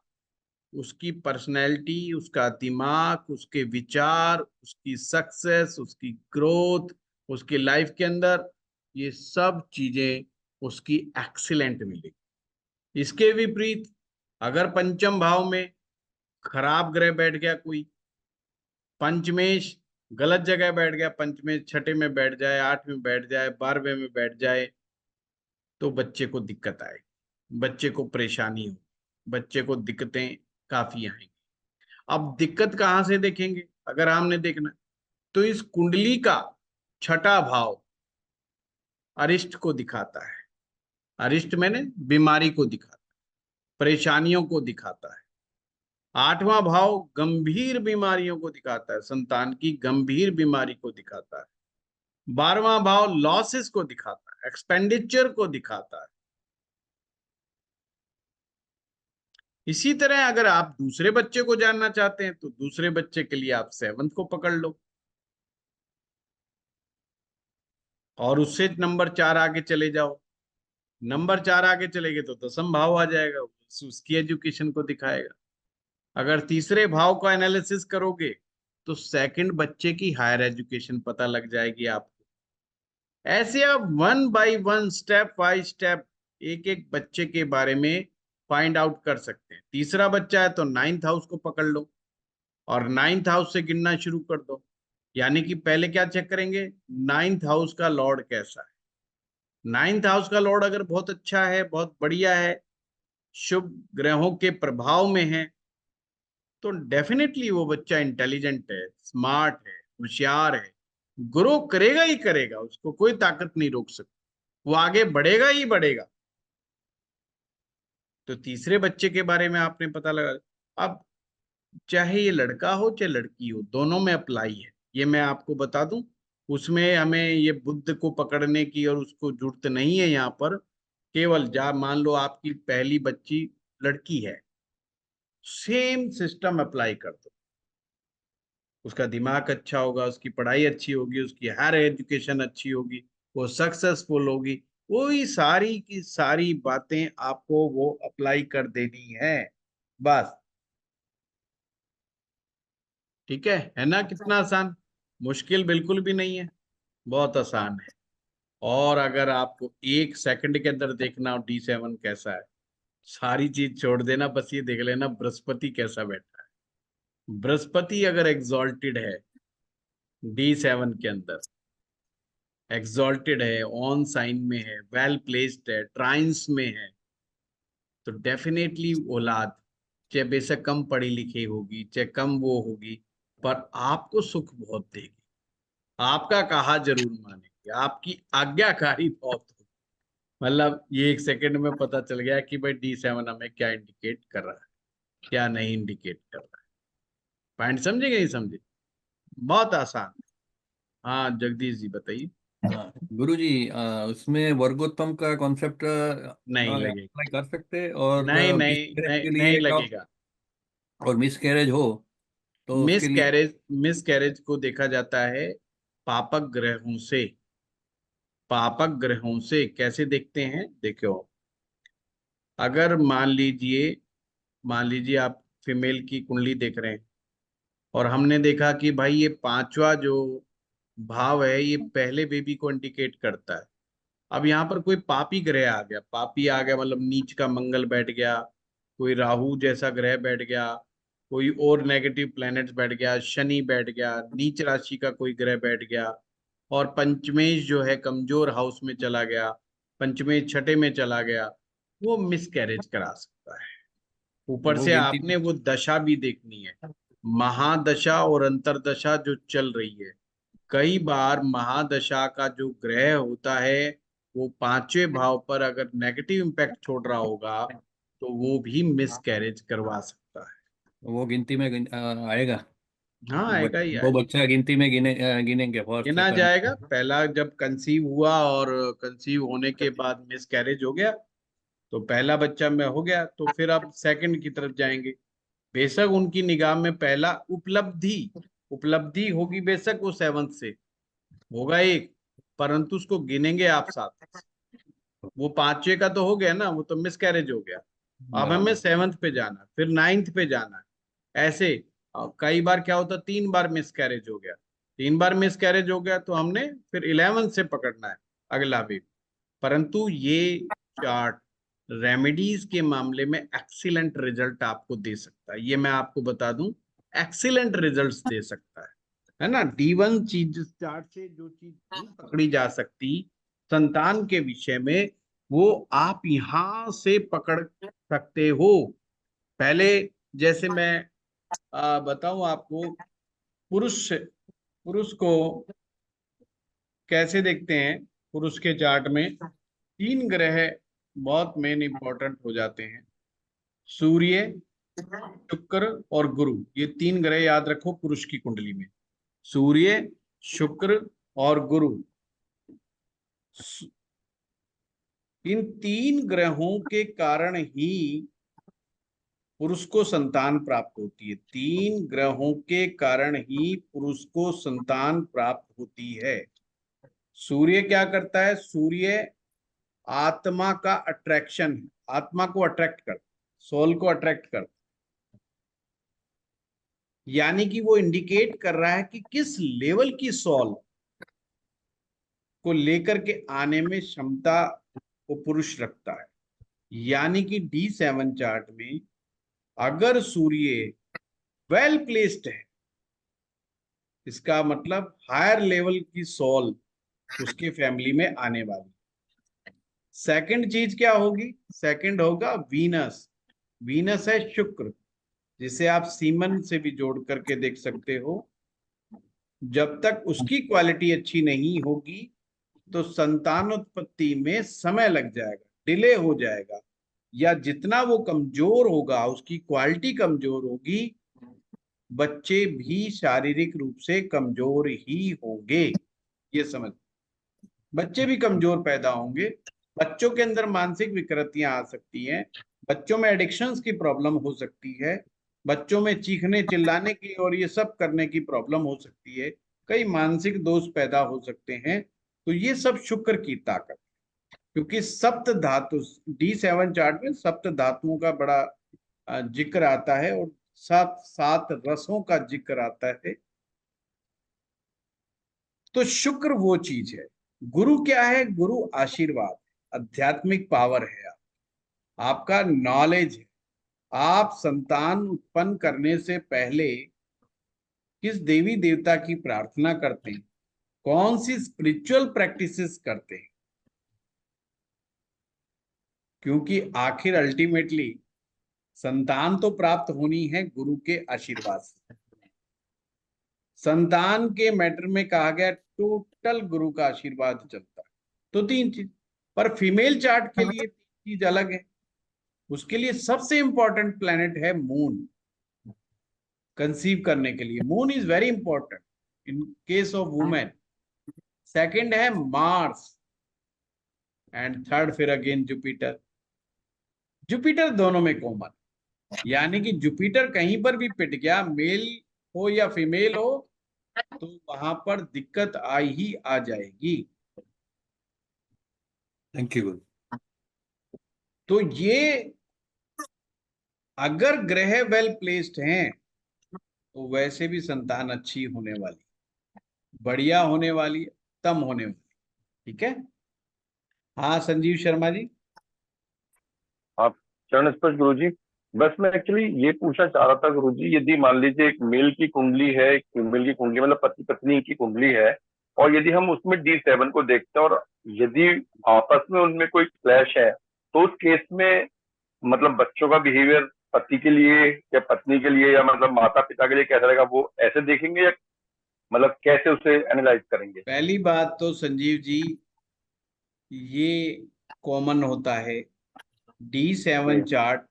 Speaker 1: उसकी पर्सनैलिटी, उसका दिमाग, उसके विचार, उसकी सक्सेस, उसकी ग्रोथ, उसकी लाइफ के अंदर, ये सब चीजें उसकी एक्सीलेंट मिलेगी। इसके विपरीत अगर पंचम भाव में खराब ग्रह बैठ गया कोई, पंचमेश गलत जगह बैठ गया, पंचमेश छठे में बैठ जाए, आठ में बैठ जाए, 12वें में बैठ जाए, तो बच्चे को दिक्कत आएगी, बच्चे को परेशानी हो, बच्चे को दिक्कतें काफी आएंगी। अब दिक्कत कहां से देखेंगे अगर हमने देखना? तो इस कुंडली का छठा भाव अरिष्ट को दिखाता है। अरिष्ट मैंने बीमारी को दिखाता है, परेशानियों को दिखाता है। 8वां भाव गंभीर बीमारियों को दिखाता है, संतान की गंभीर बीमारी को दिखाता है। 12वां भाव लॉसेस को दिखाता है, एक्सपेंडिचर को दिखाता है। इसी तरह अगर आप दूसरे बच्चे को जानना चाहते हैं तो दूसरे बच्चे के लिए आप 7th को पकड़ लो और उससे नंबर 4 आगे चले जाओ। नंबर 4 आगे चले गए तो 10वां भाव आ जाएगा, उसकी एजुकेशन को दिखाएगा। अगर तीसरे भाव का एनालिसिस करोगे तो सेकंड बच्चे की हायर एजुकेशन पता लग जाएगी आपको। ऐसे आप 1 बाय 1 स्टेप बाय स्टेप एक एक बच्चे के बारे में फाइंड आउट कर सकते हैं। तीसरा बच्चा है तो 9th हाउस को पकड़ लो और 9th हाउस से गिनना शुरू कर दो। यानी कि पहले क्या चेक करेंगे, 9th हाउस का लॉर्ड कैसा है। 9th हाउस का लॉर्ड अगर बहुत अच्छा है, बहुत बढ़िया है, शुभ ग्रहों के प्रभाव में है, तो डेफिनेटली वो बच्चा इंटेलिजेंट है, स्मार्ट है, होशियार है, ग्रो करेगा ही करेगा, उसको कोई ताकत नहीं रोक सकती, वो आगे बढ़ेगा ही बढ़ेगा। तो तीसरे बच्चे के बारे में आपने पता लगा। अब चाहे ये लड़का हो चाहे लड़की हो, दोनों में अप्लाई है, ये मैं आपको बता दूं। उसमें हमें ये बुद्ध को पकड़ने की और उसको जरूरत नहीं है यहाँ पर। केवल जा मान लो आपकी पहली बच्ची लड़की है, सेम सिस्टम अप्लाई कर दो। उसका दिमाग अच्छा होगा, उसकी पढ़ाई अच्छी होगी, उसकी हायर एजुकेशन अच्छी होगी, वो सक्सेसफुल होगी, वही सारी की सारी बातें आपको वो अप्लाई कर देनी है बस। ठीक है ना? कितना आसान, मुश्किल बिल्कुल भी नहीं है, बहुत आसान है। और अगर आपको 1 सेकंड के अंदर देखना हो D7 कैसा है, सारी चीज छोड़ देना, बस ये देख लेना बृहस्पति कैसा बैठा है। बृहस्पति अगर एग्जॉल्टेड है D7 के अंदर, एग्जॉल्टेड है, ऑन साइन में है, वेल प्लेस्ड है, ट्राइंस में है, तो डेफिनेटली औलाद चाहे बेशक कम पढ़ी लिखी होगी, चाहे कम वो होगी, पर आपको सुख बहुत देगी, आपका कहा जरूर मानेगी, आपकी आज्ञाकारी बहुत होगी। मतलब ये 1 सेकंड में पता चल गया कि भाई D7 हमें क्या इंडिकेट कर रहा है, क्या नहीं इंडिकेट कर रहा है। पॉइंट समझे कि नहीं समझे? बहुत आसान। हाँ जगदीश जी बताइए।
Speaker 4: हाँ गुरुजी, उसमें वर्गोत्तम का कॉन्सेप्ट
Speaker 1: नहीं लगेगा,
Speaker 4: अप्लाई कर सकते हैं, और
Speaker 1: नहीं नहीं
Speaker 4: मिसकैरेज
Speaker 1: नहीं
Speaker 4: के
Speaker 1: नहीं
Speaker 4: लिए क्या,
Speaker 1: लगेगा।
Speaker 4: और मिसकैरेज हो तो
Speaker 1: मिस
Speaker 4: उसके लिए।
Speaker 1: कैरेज, मिस कैरेज को देखा जाता है पापक ग्रहों से। पापक ग्रहों से कैसे देखते हैं, देखो, अगर मान लीजिए आप फीमेल की कुंडली देख रहे हैं और हमने देखा कि भाई ये 5वां जो भाव है ये पहले बेबी को इंडिकेट करता है। अब यहाँ पर कोई पापी ग्रह आ गया, पापी आ गया मतलब नीच का मंगल बैठ गया, कोई राहु जैसा ग्रह बैठ गया, कोई और नेगेटिव प्लैनेट्स बैठ गया, शनि बैठ गया, नीच राशि का कोई ग्रह बैठ गया, और पंचमेश जो है कमजोर हाउस में चला गया, पंचमेश छठे में चला गया, वो मिसकैरेज करा सकता है। ऊपर
Speaker 4: वो
Speaker 1: से
Speaker 4: गिनती
Speaker 1: आपने वो दशा भी देखनी है, महादशा और अंतरदशा जो चल रही है। कई बार महादशा का जो ग्रह होता है वो 5वें भाव पर अगर नेगेटिव इम्पैक्ट छोड़ रहा होगा तो वो भी मिसकैरेज करवा सकता है।
Speaker 4: वो गिनती में आएगा।
Speaker 1: हाँ आएगा ही
Speaker 4: दो
Speaker 1: आएगा,
Speaker 4: बच्चा गिनती में गिनेंगे फर्स्ट
Speaker 1: गिना
Speaker 4: सेकंड।
Speaker 1: जाएगा। पहला जब कंसीव हुआ और कंसीव होने के बाद मिसकैरेज हो गया तो पहला बच्चा में हो गया, तो फिर आप सेकंड की तरफ जाएंगे। बेशक उनकी निगाह में पहला उपलब्धि उपलब्धि होगी, बेशक वो 7th से होगा एक, परंतु उसको गिनेंगे आप साथ। वो 5वें का तो हो गया ना, वो तो मिसकैरेज हो गया। अब हमें
Speaker 4: बराबर।
Speaker 1: 7th पे जाना, फिर 9th पे जाना है, ऐसे। कई बार क्या होता, 3 बार मिसकैरेज हो गया, 3 बार मिसकैरेज हो गया तो हमने फिर 11th से पकड़ना है अगला भी। परंतु ये चार्ट रेमेडीज के मामले में एक्सीलेंट रिजल्ट आपको दे सकता है, ये मैं आपको बता दूं, एक्सीलेंट रिजल्ट्स दे सकता है ना। D1 चीज चार्ट से जो चीज नहीं पकड़ी जा सकती संतान के विषय में, वो आप यहां से पकड़ सकते हो। पहले जैसे मैं बताऊं आपको, पुरुष पुरुष को कैसे देखते हैं। पुरुष के चार्ट में 3 ग्रह बहुत मेन इंपॉर्टेंट हो जाते हैं, सूर्य, शुक्र और गुरु, ये 3 ग्रह याद रखो पुरुष की कुंडली में। सूर्य, शुक्र और गुरु, इन 3 ग्रहों के कारण ही पुरुष को संतान प्राप्त होती है। 3 ग्रहों के कारण ही पुरुष को संतान प्राप्त होती है। सूर्य क्या करता है? सूर्य आत्मा का अट्रैक्शन है, आत्मा को अट्रैक्ट करता, सोल को अट्रैक्ट करता, यानी कि वो इंडिकेट कर रहा है कि किस लेवल की सोल को लेकर के आने में क्षमता को पुरुष रखता है। यानी कि D7 चार्ट में अगर सूर्य वेल प्लेस्ड है, इसका मतलब हायर लेवल की सोल उसके फैमिली में आने वाली। सेकंड चीज क्या होगी? सेकंड होगा वीनस। वीनस है शुक्र, जिसे आप सीमन से भी जोड़ करके देख सकते हो। जब तक उसकी क्वालिटी अच्छी नहीं होगी तो संतान उत्पत्ति में समय लग जाएगा, डिले हो जाएगा, या जितना वो कमजोर होगा, उसकी क्वालिटी कमजोर होगी, बच्चे भी शारीरिक रूप से कमजोर ही होंगे। ये समझ, बच्चे भी कमजोर पैदा होंगे, बच्चों के अंदर मानसिक विकृतियां आ सकती हैं, बच्चों में एडिक्शंस की प्रॉब्लम हो सकती है, बच्चों में चीखने चिल्लाने की और ये सब करने की प्रॉब्लम हो सकती है, कई मानसिक दोष पैदा हो सकते हैं। तो ये सब शुक्र की ताकत, क्योंकि सप्त धातु D7 चार्ट में सप्त धातुओं का बड़ा जिक्र आता है और 7 रसों का जिक्र आता है। तो शुक्र वो चीज है। गुरु क्या है? गुरु आशीर्वाद, आध्यात्मिक पावर है, आपका नॉलेज है। आप संतान उत्पन्न करने से पहले किस देवी देवता की प्रार्थना करते हैं, कौन सी स्पिरिचुअल प्रैक्टिसेस करते हैं, क्योंकि आखिर अल्टीमेटली संतान तो प्राप्त होनी है गुरु के आशीर्वाद से। संतान के मैटर में कहा गया टोटल गुरु का आशीर्वाद चलता है। तो 3 चीज, पर फीमेल चार्ट के लिए 3 चीज अलग है। उसके लिए सबसे इंपॉर्टेंट प्लैनेट है मून। कंसीव करने के लिए moon is very important in case of women. Second है मार्स, एंड थर्ड फिर अगेन जुपिटर। जुपिटर दोनों में कॉमन, यानी कि जुपिटर कहीं पर भी पिट गया, मेल हो या फीमेल हो, तो वहां पर दिक्कत ही आ जाएगी।
Speaker 4: थैंक यू गुरु।
Speaker 1: तो ये अगर ग्रह वेल प्लेस्ड हैं तो वैसे भी संतान अच्छी होने वाली, बढ़िया होने वाली, उत्तम होने वाली। ठीक है। हाँ संजीव शर्मा जी।
Speaker 5: आप चरण स्पर्श गुरु जी। बस मैं एक्चुअली ये पूछना चाह रहा था गुरु जी, यदि मान लीजिए एक मेल की कुंडली है, एक फीमेल की कुंडली, मतलब पति पत्नी की कुंडली है, और यदि हम उसमें D7 को देखते हैं और यदि आपस में उनमें कोई क्लैश है, तो उस केस में मतलब बच्चों का बिहेवियर पति के लिए या पत्नी के लिए या मतलब माता पिता के लिए कैसा रहेगा, वो ऐसे देखेंगे या मतलब कैसे उसे एनालाइज करेंगे?
Speaker 1: पहली बात तो संजीव जी, ये कॉमन होता है। D7 चार्ट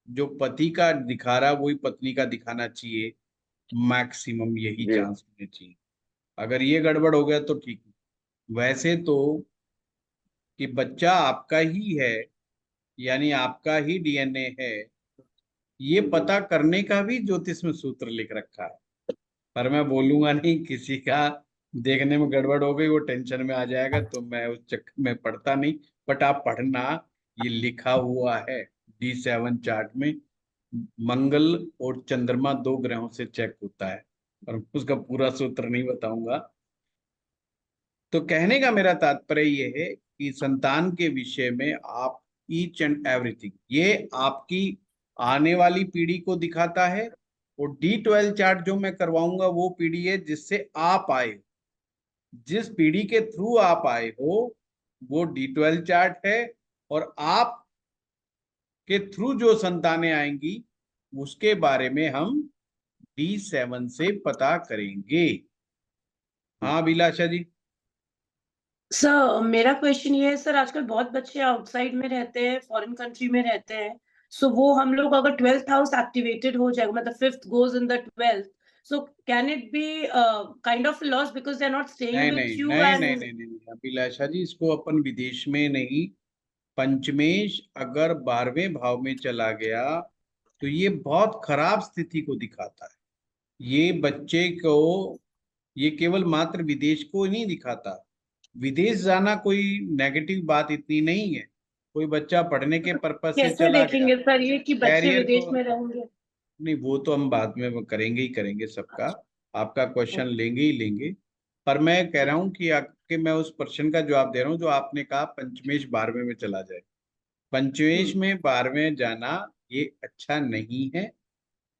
Speaker 1: जो पति का दिखा रहा वही पत्नी का दिखाना चाहिए, मैक्सिमम यही
Speaker 5: जी।
Speaker 1: चांस होने चाहिए। अगर ये गड़बड़ हो गया तो ठीक है। वैसे तो कि बच्चा आपका ही है, यानी आपका ही DNA है, ये पता करने का भी ज्योतिष में सूत्र लिख रखा है, पर मैं बोलूंगा नहीं। किसी का देखने में गड़बड़ हो गई वो टेंशन में आ जाएगा, तो मैं उस चक्कर में पढ़ता नहीं। बट आप पढ़ना, ये लिखा हुआ है D7 चार्ट में। मंगल और चंद्रमा 2 ग्रहों से चेक होता है, और उसका पूरा सूत्र नहीं बताऊंगा। तो कहने का मेरा तात्पर्य ये है कि संतान के विषय में आप ईच एंड एवरीथिंग, ये आपकी आने वाली पीढ़ी को दिखाता है। और D12 चार्ट जो मैं करवाऊंगा वो पीढ़ी है जिससे आप आए हो, जिस पीढ़ी के थ्रू आप आए हो वो D12 चार्ट है, और आप के थ्रू जो संतानें आएंगी उसके बारे में हम D7 से पता करेंगे। हाँ अभिलाषा जी।
Speaker 6: सर मेरा क्वेश्चन ये है सर, आजकल बहुत बच्चे आउटसाइड में रहते हैं, फॉरेन कंट्री में रहते हैं, सो वो हम लोग अगर 12th हाउस एक्टिवेटेड हो जाएगा, मतलब 5th goes in the 12th, so can it be kind of loss because they're not staying
Speaker 1: नहीं
Speaker 6: with
Speaker 1: नहीं
Speaker 6: you
Speaker 1: नहीं
Speaker 6: and
Speaker 1: नहीं नहीं नहीं नहीं, अभिलाषा जी, इसको अपन विदेश में नहीं, पंचमेश अगर 12वें भाव में चला गया तो ये बहुत खराब स्थिति को दिखाता है। ये बच्चे को, ये केवल मात्र विदेश को नहीं दिखाता। विदेश जाना कोई नेगेटिव बात इतनी नहीं है। कोई बच्चा पढ़ने के पर्पज से
Speaker 6: कैसे
Speaker 1: चला गया,
Speaker 6: देखेंगे सर ये कि बच्चे
Speaker 1: कैरियर
Speaker 6: विदेश
Speaker 1: को,
Speaker 6: में रहेंगे?
Speaker 1: नहीं वो तो हम बाद में वो करेंगे ही करेंगे सबका, आपका क्वेश्चन लेंगे ही लेंगे। पर मैं कह रहा हूं कि मैं उस प्रश्न का जवाब दे रहा हूं जो आपने कहा पंचमेश 12वें में चला जाए। पंचमेश में 12वें जाना ये अच्छा नहीं है।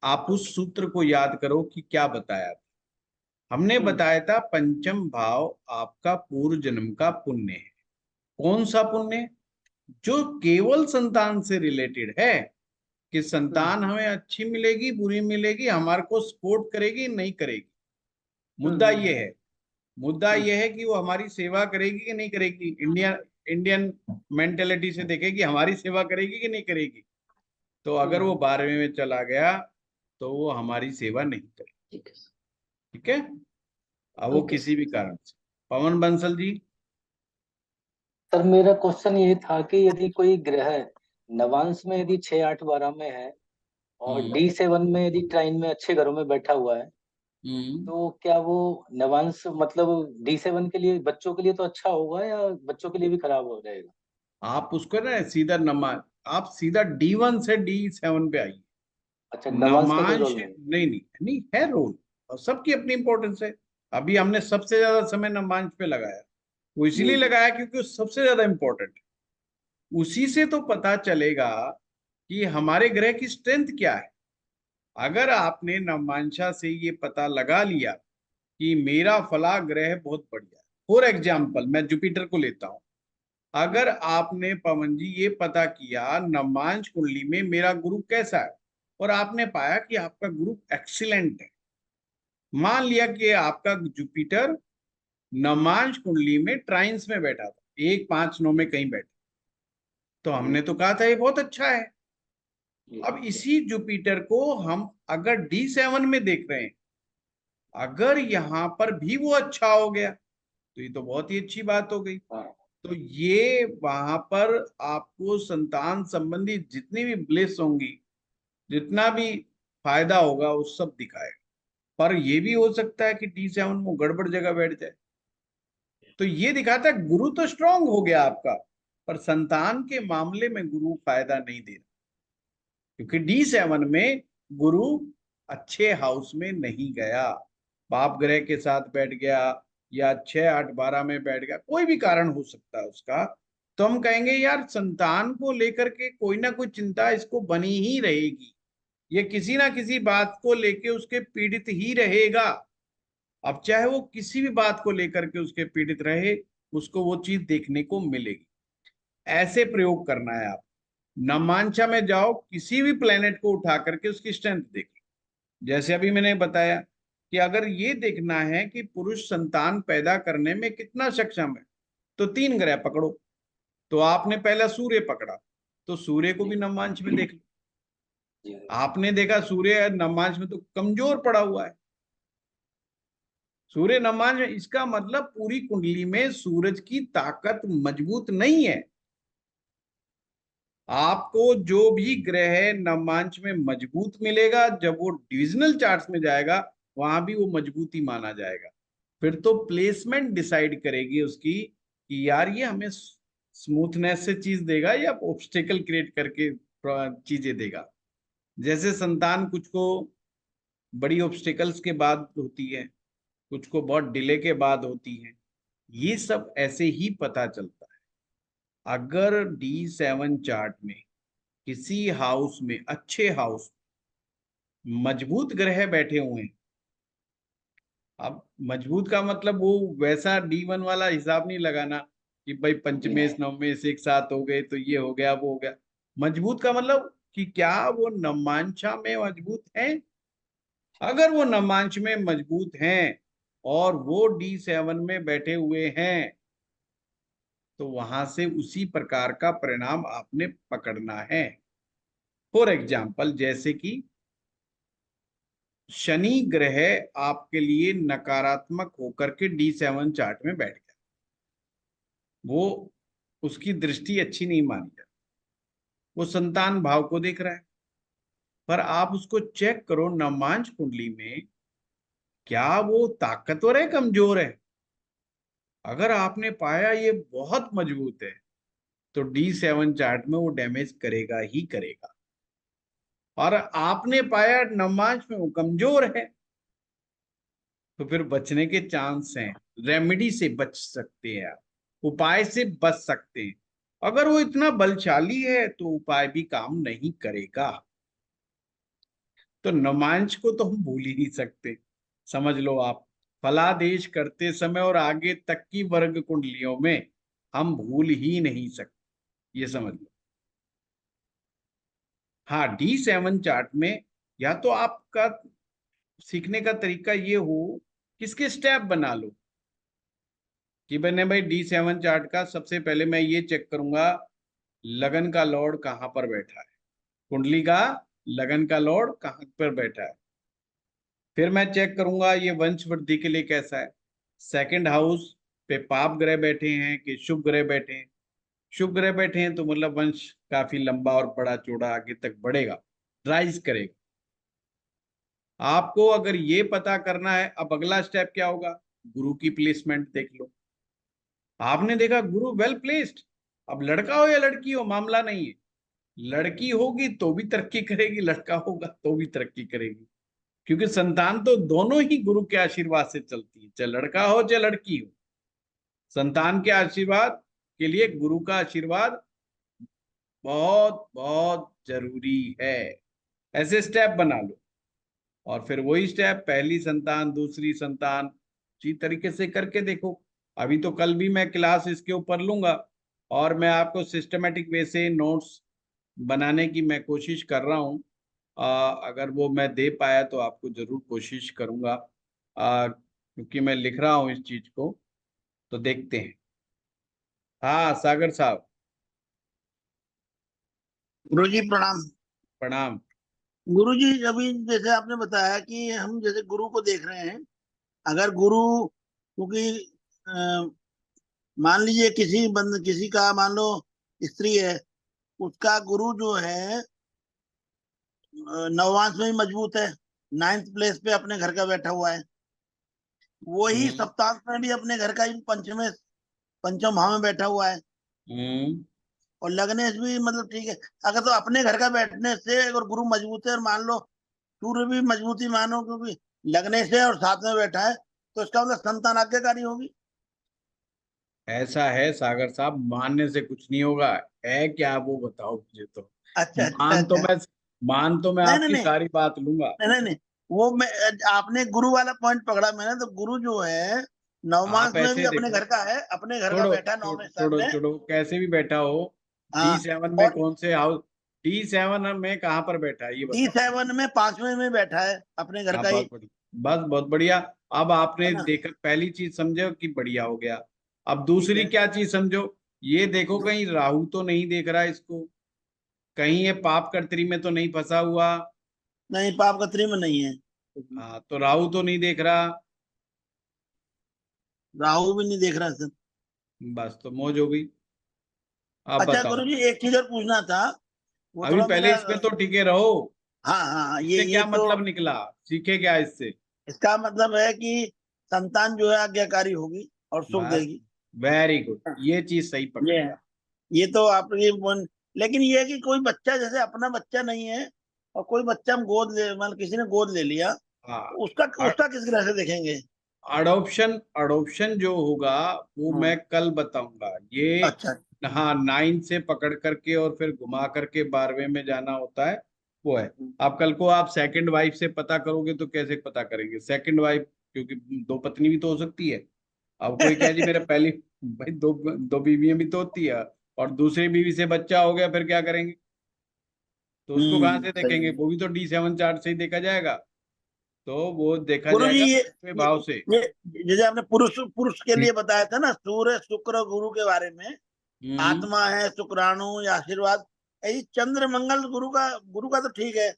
Speaker 1: आप उस सूत्र को याद करो कि क्या बताया था। हमने बताया था पंचम भाव आपका पूर्व जन्म का पुण्य है। कौन सा पुण्य? जो केवल संतान से रिलेटेड है, कि संतान हमें अच्छी मिलेगी बुरी मिलेगी, हमारे को सपोर्ट करेगी नहीं करेगी। मुद्दा ये है, मुद्दा ये है कि वो हमारी सेवा करेगी कि नहीं करेगी। इंडियन मेंटेलिटी से देखेगी हमारी सेवा करेगी कि नहीं करेगी। तो अगर वो 12वें में चला गया तो वो हमारी सेवा नहीं करेगी। ठीक है, अब वो किसी भी कारण से। पवन बंसल जी।
Speaker 7: सर मेरा क्वेश्चन ये था कि यदि कोई ग्रह नवांश में यदि 6, 8, 12 में है और D7 में यदि ट्राइन में अच्छे घरों में बैठा हुआ है, तो क्या वो नवांश मतलब D7 के लिए, बच्चों के लिए तो अच्छा होगा या बच्चों के लिए भी खराब हो जाएगा?
Speaker 1: आप उसको ना सीधा आप सीधा D1 से D7 पे आइए।
Speaker 7: अच्छा, नवांश का कोई
Speaker 1: नमांश
Speaker 7: रोल नहीं?
Speaker 1: नहीं नहीं है रोल, और सबकी अपनी इंपॉर्टेंस है। अभी हमने सबसे ज्यादा समय नमांश पे लगाया, वो इसीलिए लगाया क्योंकि वो सबसे ज्यादा इंपॉर्टेंट है। उसी से तो पता चलेगा कि हमारे ग्रह की स्ट्रेंथ क्या है। अगर आपने नवमांशा से ये पता लगा लिया कि मेरा फला ग्रह बहुत बढ़िया है, फॉर एग्जाम्पल मैं जुपिटर को लेता हूं, अगर आपने पवन जी ये पता किया नवमांश कुंडली में मेरा गुरु कैसा है, और आपने पाया कि आपका गुरु एक्सीलेंट है, मान लिया कि आपका जुपिटर नवमांश कुंडली में ट्राइन्स में बैठा था, 1, 5, 9 में कहीं बैठा, तो हमने तो कहा था ये बहुत अच्छा है। अब इसी जुपिटर को हम अगर D7 में देख रहे हैं, अगर यहाँ पर भी वो अच्छा हो गया तो ये तो बहुत ही अच्छी बात हो गई। तो ये वहां पर आपको संतान संबंधी जितनी भी ब्लेस होंगी, जितना भी फायदा होगा वो सब दिखाएगा। पर ये भी हो सकता है कि D7 वो गड़बड़ जगह बैठ जाए। तो ये दिखाता है गुरु तो स्ट्रांग हो गया आपका, पर संतान के मामले में गुरु फायदा नहीं दे रहा, क्योंकि D7 में गुरु अच्छे हाउस में नहीं गया, पाप ग्रह के साथ बैठ गया या 6, 8, 12 में बैठ गया, कोई भी कारण हो सकता है उसका। तो हम कहेंगे यार संतान को लेकर के कोई ना कोई चिंता इसको बनी ही रहेगी, ये किसी ना किसी बात को लेके उसके पीड़ित ही रहेगा। अब चाहे वो किसी भी बात को लेकर के उसके पीड़ित रहे, उसको वो चीज देखने को मिलेगी। ऐसे प्रयोग करना है आप। नवमांशा में जाओ, किसी भी प्लेनेट को उठा करके उसकी स्ट्रेंथ देखो। जैसे अभी मैंने बताया कि अगर ये देखना है कि पुरुष संतान पैदा करने में कितना सक्षम है, तो 3 ग्रह पकड़ो। तो आपने पहला सूर्य पकड़ा, तो सूर्य को भी नवमांश में देख लो। आपने देखा सूर्य नवमांश में तो कमजोर पड़ा हुआ है, सूर्य नवमांश में, इसका मतलब पूरी कुंडली में सूरज की ताकत मजबूत नहीं है। आपको जो भी ग्रह नवमांश में मजबूत मिलेगा, जब वो डिविजनल चार्ट्स में जाएगा वहां भी वो मजबूती माना जाएगा। फिर तो प्लेसमेंट डिसाइड करेगी उसकी कि यार ये हमें स्मूथनेस से चीज देगा या ऑब्स्टेकल क्रिएट करके चीजें देगा। जैसे संतान कुछ को बड़ी ऑब्स्टेकल्स के बाद होती है, कुछ को बहुत डिले के बाद होती है, ये सब ऐसे ही पता चलता है। अगर D7 चार्ट में किसी हाउस में, अच्छे हाउस मजबूत ग्रह बैठे हुए हैं, अब मजबूत का मतलब वो वैसा D1 वाला हिसाब नहीं लगाना कि भाई पंचमेश नवमेश एक साथ हो गए तो ये हो गया वो हो गया। मजबूत का मतलब कि क्या वो नवमांशा में मजबूत है। अगर वो नवमांश में मजबूत हैं और वो D7 में बैठे हुए हैं, तो वहां से उसी प्रकार का परिणाम आपने पकड़ना है। फॉर एग्जाम्पल जैसे कि शनि ग्रह आपके लिए नकारात्मक होकर के D7 चार्ट में बैठ गया, वो उसकी दृष्टि अच्छी नहीं मानी जाती, वो संतान भाव को देख रहा है, पर आप उसको चेक करो नवमांश कुंडली में, क्या वो ताकतवर है कमजोर है? अगर आपने पाया ये बहुत मजबूत है तो D7 चार्ट में वो डैमेज करेगा ही करेगा, और आपने पाया नवमांश में वो कमजोर है तो फिर बचने के चांस हैं, रेमेडी से बच सकते हैं आप, उपाय से बच सकते हैं। अगर वो इतना बलशाली है तो उपाय भी काम नहीं करेगा। तो नवमांश को तो हम भूल ही नहीं सकते। समझ लो आप, फलादेश करते समय और आगे तक की वर्ग कुंडलियों में हम भूल ही नहीं सकते, ये समझ लो। हाँ, D7 चार्ट में या तो आपका सीखने का तरीका ये हो, किसके स्टेप बना लो कि मैंने भाई D7 चार्ट का सबसे पहले मैं ये चेक करूंगा लगन का लॉर्ड कहां पर बैठा है, कुंडली का लगन का लॉर्ड कहां पर बैठा है। फिर मैं चेक करूंगा ये वंश वृद्धि के लिए कैसा है, सेकंड हाउस पे पाप ग्रह बैठे हैं कि शुभ ग्रह बैठे हैं। शुभ ग्रह बैठे हैं तो मतलब वंश काफी लंबा और बड़ा चौड़ा आगे तक बढ़ेगा, राइज करेगा। आपको अगर ये पता करना है, अब अगला स्टेप क्या होगा, गुरु की प्लेसमेंट देख लो। आपने देखा गुरु वेल प्लेस्ड, अब लड़का हो या लड़की हो मामला नहीं है, लड़की होगी तो भी तरक्की करेगी, लड़का होगा तो भी तरक्की करेगी, क्योंकि संतान तो दोनों ही गुरु के आशीर्वाद से चलती है, चाहे लड़का हो चाहे लड़की हो। संतान के आशीर्वाद के लिए गुरु का आशीर्वाद बहुत बहुत जरूरी है। ऐसे स्टेप बना लो और फिर वही स्टेप, पहली संतान दूसरी संतान, इसी तरीके से करके देखो। अभी तो कल भी मैं क्लास इसके ऊपर लूंगा और मैं आपको सिस्टमेटिक वे से नोट्स बनाने की मैं कोशिश कर रहा हूँ। अगर वो मैं दे पाया तो आपको जरूर कोशिश करूंगा, क्योंकि मैं लिख रहा हूँ इस चीज को, तो देखते हैं। हाँ सागर साहब,
Speaker 8: गुरुजी प्रणाम।
Speaker 1: प्रणाम।
Speaker 8: गुरुजी अभी जैसे आपने बताया कि हम जैसे गुरु को देख रहे हैं, अगर गुरु, क्योंकि मान लीजिए किसी का मान लो स्त्री है, उसका गुरु जो है नवमांश में ही मजबूत है, 9th प्लेस पे अपने घर का बैठा हुआ है, वही सप्तांश में भी अपने घर का ही पंचम भाव में बैठा हुआ है, और लग्नेश भी मतलब ठीक है। अगर तो अपने घर का बैठने से अगर गुरु मजबूत है और मान लो सूर्य भी मजबूती मानो क्योंकि लग्नेश है और साथ में बैठा है, तो इसका मतलब संतान आज्ञाकारी होगी।
Speaker 1: ऐसा है सागर साहब, मानने से कुछ नहीं होगा, है क्या वो बताओ मुझे तो।
Speaker 8: अच्छा अच्छा
Speaker 1: मान तो
Speaker 8: अच्छा।
Speaker 1: मैं मान तो मैं
Speaker 8: नहीं
Speaker 1: आपकी
Speaker 8: नहीं
Speaker 1: सारी बात लूंगा।
Speaker 8: नहीं नहीं नहीं, वो मैं आपने गुरु वाला पॉइंट पकड़ा मैंने, तो गुरु जो है नवमांश
Speaker 1: आप
Speaker 8: में भी
Speaker 1: ऐसे
Speaker 8: अपने
Speaker 1: देखो,
Speaker 8: घर का है, अपने घर का
Speaker 1: छोड़ो
Speaker 8: बैठा है
Speaker 1: छोड़ो
Speaker 8: नौवें स्थान
Speaker 1: छोड़ो
Speaker 8: में।
Speaker 1: छोड़ो, कैसे भी बैठा हो,
Speaker 8: हाँ,
Speaker 1: D7 में
Speaker 8: और
Speaker 1: कौन से हाउस, D7 में कहाँ पर बैठा है ये बताओ।
Speaker 8: D7 में 5वें में बैठा है अपने घर
Speaker 1: हाँ
Speaker 8: का ही,
Speaker 1: बहुत बढ़िया, बस बहुत बढ़िया। अब
Speaker 8: है
Speaker 1: आपने
Speaker 8: ना।
Speaker 1: देखा, पहली चीज समझो कि बढ़िया हो गया। अब
Speaker 8: ठीक
Speaker 1: दूसरी
Speaker 8: है।
Speaker 1: क्या चीज समझो, ये देखो कहीं राहु तो नहीं देख रहा इसको, कहीं ये पाप कर्त्री में तो नहीं फंसा हुआ।
Speaker 8: नहीं, पाप कतरी में नहीं है,
Speaker 1: हाँ, तो राहु तो नहीं देख रहा,
Speaker 8: राहु भी नहीं देख रहा सर।
Speaker 1: बस तो मौज हो गई। आप
Speaker 8: अच्छा
Speaker 1: बताओ,
Speaker 8: गुरु जी एक चीज और पूछना था, वो
Speaker 1: अभी
Speaker 8: थोड़ा
Speaker 1: पहले
Speaker 8: मेरा
Speaker 1: इसमें तो टिके रहो।
Speaker 8: हाँ हाँ हाँ,
Speaker 1: इससे
Speaker 8: ये
Speaker 1: क्या
Speaker 8: तो
Speaker 1: मतलब निकला, सीखे क्या इससे?
Speaker 8: इसका मतलब है कि संतान जो है आज्ञाकारी होगी और सुख
Speaker 1: बस,
Speaker 8: देगी।
Speaker 1: वेरी गुड, ये चीज सही
Speaker 8: ये
Speaker 1: पकड़ी
Speaker 8: है,
Speaker 1: आप।
Speaker 8: ये तो आप ये लेकिन ये है कि कोई बच्चा जैसे अपना बच्चा नहीं है और कोई बच्चा हम गोद ले, मतलब किसी ने गोद ले लिया,
Speaker 1: हाँ,
Speaker 8: तो उसका उसका किस ग्रह से देखेंगे?
Speaker 1: अडोप्शन, अडोप्शन जो होगा वो
Speaker 8: हाँ,
Speaker 1: मैं कल बताऊंगा ये।
Speaker 8: अच्छा।
Speaker 1: हाँ, 9 से पकड़ करके और फिर घुमा करके 12वें में जाना होता है, वो है। अब कल को आप सेकंड वाइफ से पता करोगे तो कैसे पता करेंगे सेकंड वाइफ, क्योंकि दो पत्नी भी तो हो सकती है। अब कोई कहे जी मेरा पहली, भाई दो दो बीवियां भी तो होती है, और दूसरी बीवी से बच्चा हो गया फिर क्या करेंगे? तो उसको कहाँ से
Speaker 8: सही
Speaker 1: देखेंगे?
Speaker 8: है।
Speaker 1: वो भी तो D7 चार्ट से ही देखा जाएगा, तो वो देखा
Speaker 8: गुरु जी
Speaker 1: जाएगा
Speaker 8: ये
Speaker 1: 5वें
Speaker 8: ये
Speaker 1: भाव से।
Speaker 8: ये जैसे आपने पुरुष पुरुष के लिए बताया था ना, सूर्य शुक्र गुरु के बारे में,
Speaker 1: हम्म।
Speaker 8: आत्मा है शुक्राणु या आशीर्वाद, यही चंद्र मंगल गुरु का तो ठीक है,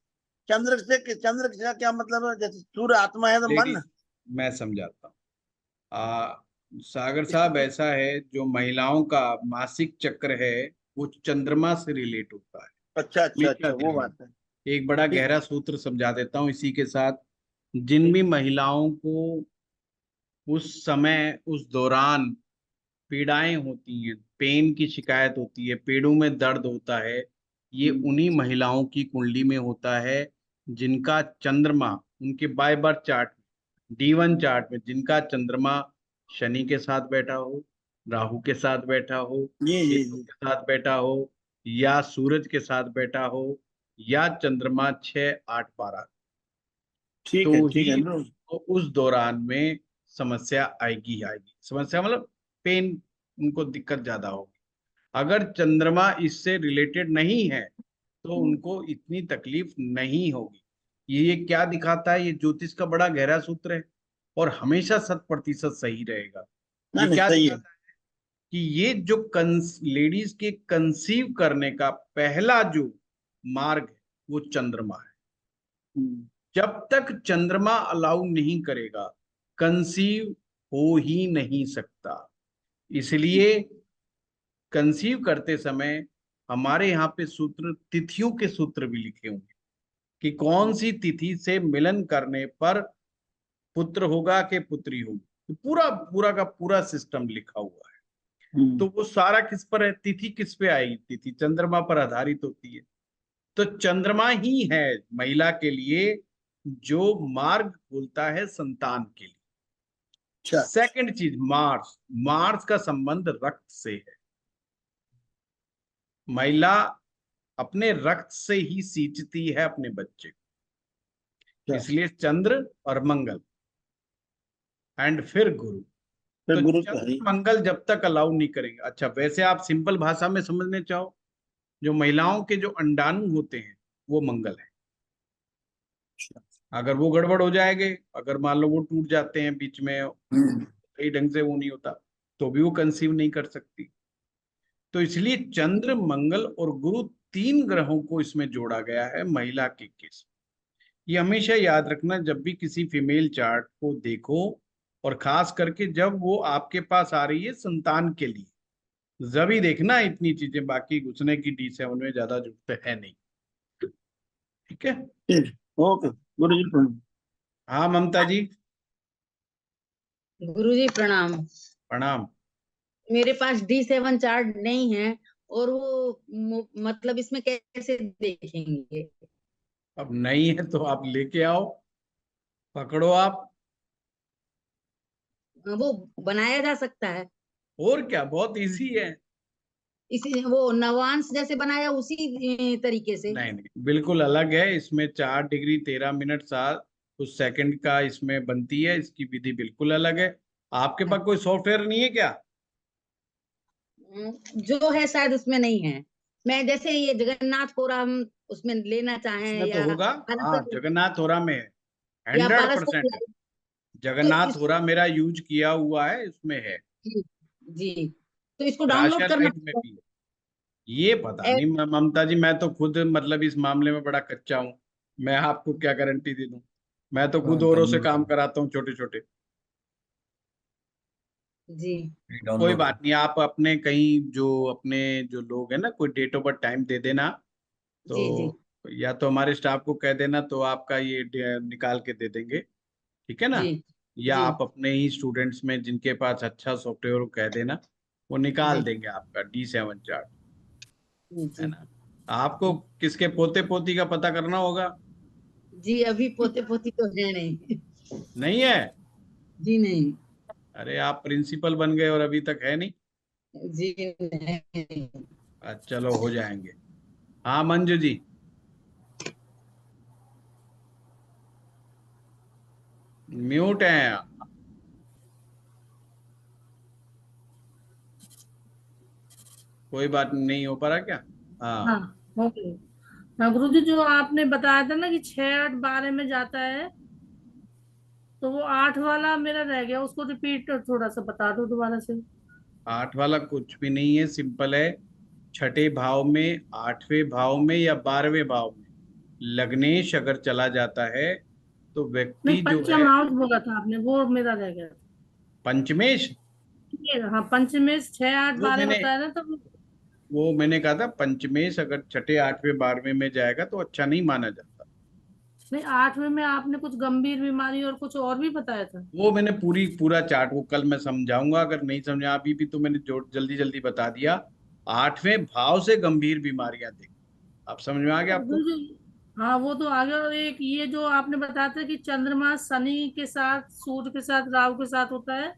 Speaker 8: चंद्र का क्या मतलब है? जैसे सूर्य आत्मा है तो मन।
Speaker 1: लेडीज, मैं समझाता हूँ। सागर साहब, ऐसा है, जो महिलाओं का मासिक चक्र है वो चंद्रमा से रिलेट होता है।
Speaker 8: अच्छा अच्छा
Speaker 1: हमेशा
Speaker 8: अच्छा, वो
Speaker 1: ध्यान
Speaker 8: बात है।
Speaker 1: रखें। एक बड़ा
Speaker 8: ठीक।
Speaker 1: गहरा सूत्र समझा देता हूँ इसी के साथ। जिन भी महिलाओं को उस समय, उस दौरान पीड़ाएं होती हैं, पेन की शिकायत होती है, पेड़ों में दर्द होता है, ये उन्हीं महिलाओं की कुंडली में होता है जिनका चंद्रमा उनके by birth chart, D1 chart में, जिनका चंद्रमा शनि के साथ बैठा हो, राहु के साथ बैठा हो,
Speaker 8: जी
Speaker 1: केतु
Speaker 8: जी।
Speaker 1: के साथ बैठा हो, या सूरज के साथ बैठा हो, या चंद्रमा 6, 8, 12,
Speaker 8: ठीक है
Speaker 1: तो
Speaker 8: ठीक है
Speaker 1: ही
Speaker 8: ना।
Speaker 1: तो उस दौरान में समस्या आएगी ही आएगी। समस्या मतलब पेन, उनको दिक्कत ज्यादा होगी। अगर चंद्रमा इससे रिलेटेड नहीं है तो उनको इतनी तकलीफ नहीं होगी। ये क्या दिखाता है? ये ज्योतिष का बड़ा गहरा सूत्र है और हमेशा 100% सही रहेगा।
Speaker 8: ना
Speaker 1: ये
Speaker 8: नहीं,
Speaker 1: क्या
Speaker 8: सही है।
Speaker 1: दिखाता है कि ये जो लेडीज के कंसीव करने का पहला जो मार्ग है वो चंद्रमा है। जब तक चंद्रमा अलाउ नहीं करेगा, कंसीव हो ही नहीं सकता। इसलिए कंसीव करते समय हमारे यहाँ पे सूत्र, तिथियों के सूत्र भी लिखे होंगे कि कौन सी तिथि से मिलन करने पर पुत्र होगा कि पुत्री होगी। तो पूरा पूरा का पूरा सिस्टम लिखा हुआ है। तो वो सारा किस पर है? तिथि किस पे आएगी? तिथि चंद्रमा पर आधारित होती है। तो चंद्रमा ही है महिला के लिए जो मार्ग खोलता है संतान के लिए।
Speaker 8: अच्छा।
Speaker 1: सेकंड चीज, मार्स। मार्स का संबंध रक्त से है। महिला अपने रक्त से ही सींचती है अपने बच्चे को।
Speaker 8: अच्छा,
Speaker 1: इसलिए चंद्र और मंगल एंड फिर गुरु।
Speaker 8: फिर
Speaker 1: तो
Speaker 8: गुरु तो है
Speaker 1: चंद्र
Speaker 8: ही।
Speaker 1: मंगल जब तक अलाउ नहीं करेंगे। अच्छा, वैसे आप सिंपल भाषा में समझने चाहो, जो महिलाओं के जो अंडाणु होते हैं वो मंगल है। अगर वो गड़बड़ हो जाएंगे, अगर मान लो वो टूट जाते हैं बीच में, सही ढंग से वो नहीं होता, तो भी वो कंसीव नहीं कर सकती। तो इसलिए चंद्र, मंगल और गुरु, 3 ग्रहों को इसमें जोड़ा गया है महिला के केस। ये हमेशा याद रखना जब भी किसी फीमेल चार्ट को देखो, और खास करके जब वो आपके पास आ रही है संतान के लिए, जब देखना इतनी चीजें। बाकी घुसने की D7 में ज्यादा जरूरत है नहीं। ठीक है।
Speaker 8: ठीक। ओके गुरु जी प्रणाम।
Speaker 1: हाँ ममता जी,
Speaker 9: गुरुजी प्रणाम।
Speaker 1: प्रणाम।
Speaker 9: मेरे पास D7 चार्ट नहीं है, और वो मतलब इसमें कैसे देखेंगे?
Speaker 1: अब नहीं है तो आप लेके आओ, पकड़ो आप।
Speaker 9: वो बनाया जा सकता है?
Speaker 1: और क्या, बहुत इजी है।
Speaker 9: इसी वो नवांश जैसे बनाया उसी तरीके से?
Speaker 1: नहीं नहीं, बिल्कुल अलग है। इसमें 4 डिग्री 13 मिनट 7 कुछ सेकंड का इसमें बनती है। इसकी विधि बिल्कुल अलग है। आपके पास कोई सॉफ्टवेयर नहीं है क्या?
Speaker 9: जो है शायद उसमें नहीं है। मैं जैसे ये जगन्नाथ फोरम उसमें लेना चाहें,
Speaker 1: इसमें तो
Speaker 9: या
Speaker 1: होगा। हाँ,
Speaker 9: पारस
Speaker 1: जगन्नाथ होरा में है,
Speaker 9: या
Speaker 1: 100% है।
Speaker 9: पारस, तो
Speaker 1: जगन्नाथ
Speaker 9: इस
Speaker 1: होरा मेरा यूज किया हुआ है, उसमें है।
Speaker 9: जी, जी, तो इसको डाउनलोड
Speaker 1: राशिया
Speaker 9: करना
Speaker 1: लाइट में भी है। ये पता नहीं ममता जी, मैं तो खुद मतलब इस मामले में बड़ा कच्चा हूँ। मैं आपको क्या गारंटी दे दूं? मैं तो खुद औरों से काम कराता हूँ, छोटे छोटे।
Speaker 9: जी।
Speaker 1: कोई
Speaker 4: डाउनलोड
Speaker 1: बात नहीं, आप अपने कहीं जो अपने जो लोग हैं ना, कोई डेट ऑफ बर्थ टाइम दे देना। तो
Speaker 9: जी। जी।
Speaker 1: या तो हमारे स्टाफ को कह देना, तो आपका ये निकाल के दे देंगे। ठीक है ना?
Speaker 9: जी।
Speaker 1: या
Speaker 9: जी।
Speaker 1: आप अपने ही स्टूडेंट्स में जिनके पास अच्छा सॉफ्टवेयर हो कह देना, वो निकाल
Speaker 9: जी।
Speaker 1: देंगे आपका D7 चार्ट। है
Speaker 9: जी।
Speaker 1: ना? आपको किसके पोते पोती का पता करना होगा?
Speaker 9: जी, अभी पोते पोती तो है नहीं।
Speaker 1: नहीं है?
Speaker 9: जी नहीं।
Speaker 1: अरे, आप प्रिंसिपल बन गए और अभी तक है नहीं।
Speaker 9: जी नहीं।
Speaker 1: चलो, हो जाएंगे। हाँ मंजू जी, म्यूट है आप। कोई बात नहीं, हो पा रहा क्या?
Speaker 6: हाँ,
Speaker 1: हाँ।
Speaker 6: हो गई। हाँ गुरुजी, जो आपने बताया था ना कि 6 8 12 में जाता है, तो वो 8 वाला मेरा रह गया, उसको रिपीट थोड़ा सा बता दो दोबारा से।
Speaker 1: 8 वाला कुछ भी नहीं है, सिंपल है। छठे भाव में, आठवें भाव में या 12वें भाव में लग्नेश अगर चला जाता है तो व्यक्ति
Speaker 6: नहीं,
Speaker 1: जो
Speaker 6: पंचम
Speaker 1: है
Speaker 6: हाउस बोला था आपने, वो मेरा रह गया था।
Speaker 1: पंचमेश,
Speaker 6: हाँ, पंचमेश 6, 8,
Speaker 1: वो
Speaker 6: 12
Speaker 1: मैंने
Speaker 6: बताया ना, तो
Speaker 1: वो मैंने कहा था पंचमेश अगर छठे, आठवें, 12वें में जाएगा तो अच्छा नहीं माना जाता।
Speaker 6: नहीं, 8वें में आपने कुछ गंभीर बीमारी और कुछ और भी बताया था।
Speaker 1: वो मैंने पूरा चार्ट वो कल मैं समझाऊंगा, अगर नहीं समझा अभी भी तो मैंने जो जल्दी जल्दी बता दिया। 8वें भाव से गंभीर बीमारियां देख, आप समझ में आ गया
Speaker 6: और
Speaker 1: आपको?
Speaker 6: गुरु, हाँ वो तो आगे। और एक ये जो आपने बताया था कि चंद्रमा शनि के साथ, सूर्य के साथ, राहु के साथ होता है,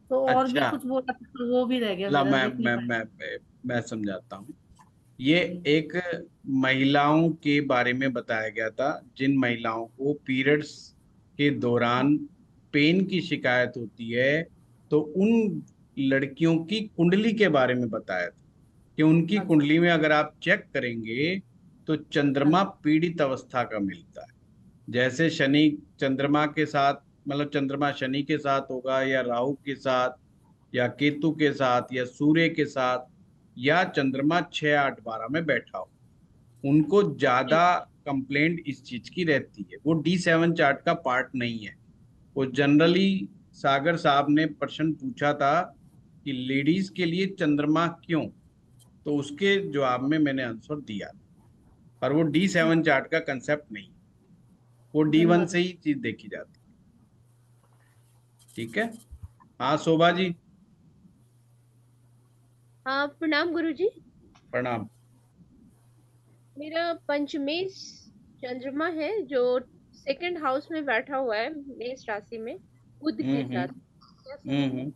Speaker 6: तो और भी
Speaker 1: अच्छा,
Speaker 6: कुछ बोला था, तो वो भी रह गया
Speaker 1: ला
Speaker 6: मेरा,
Speaker 1: मैं
Speaker 6: लिख नहीं
Speaker 1: मैं
Speaker 6: पाया।
Speaker 1: मैं मैं, मैं समझाता हूँ। ये
Speaker 6: जी।
Speaker 1: एक महिलाओं के बारे में बताया गया था, जिन महिलाओं को पीरियड्स के दौरान पेन की शिकायत होती है, तो उन लड़कियों की कुंडली के बारे में बताया था कि उनकी
Speaker 6: अच्छा।
Speaker 1: कुंडली में अगर आप चेक करेंगे तो चंद्रमा
Speaker 6: अच्छा।
Speaker 1: पीड़ित अवस्था का मिलता है। जैसे शनि चंद्रमा के साथ, मतलब चंद्रमा शनि के साथ होगा या राहु के साथ या केतु के साथ या सूर्य के साथ या चंद्रमा 6, 8, 12 में बैठा हो, उनको
Speaker 6: जी।
Speaker 1: ज्यादा कंप्लेंट इस चीज की रहती है। वो D7 चार्ट का पार्ट नहीं है। वो जनरली सागर साहब ने प्रश्न पूछा था कि लेडीज के लिए चंद्रमा क्यों, तो उसके जवाब में मैंने आंसर दिया, पर वो D7 चार्ट का कंसेप्ट नहीं है। वो D1
Speaker 6: धन्यवाद।
Speaker 1: से ही चीज देखी जाती है। ठीक है। हाँ शोभा जी,
Speaker 10: हाँ, प्रणाम गुरुजी।
Speaker 1: प्रणाम।
Speaker 10: मेरा पंचमेश चंद्रमा है, जो सेकंड हाउस में बैठा हुआ है, मेष राशि में, बुध के साथ। क्या सही है?
Speaker 1: हम्म।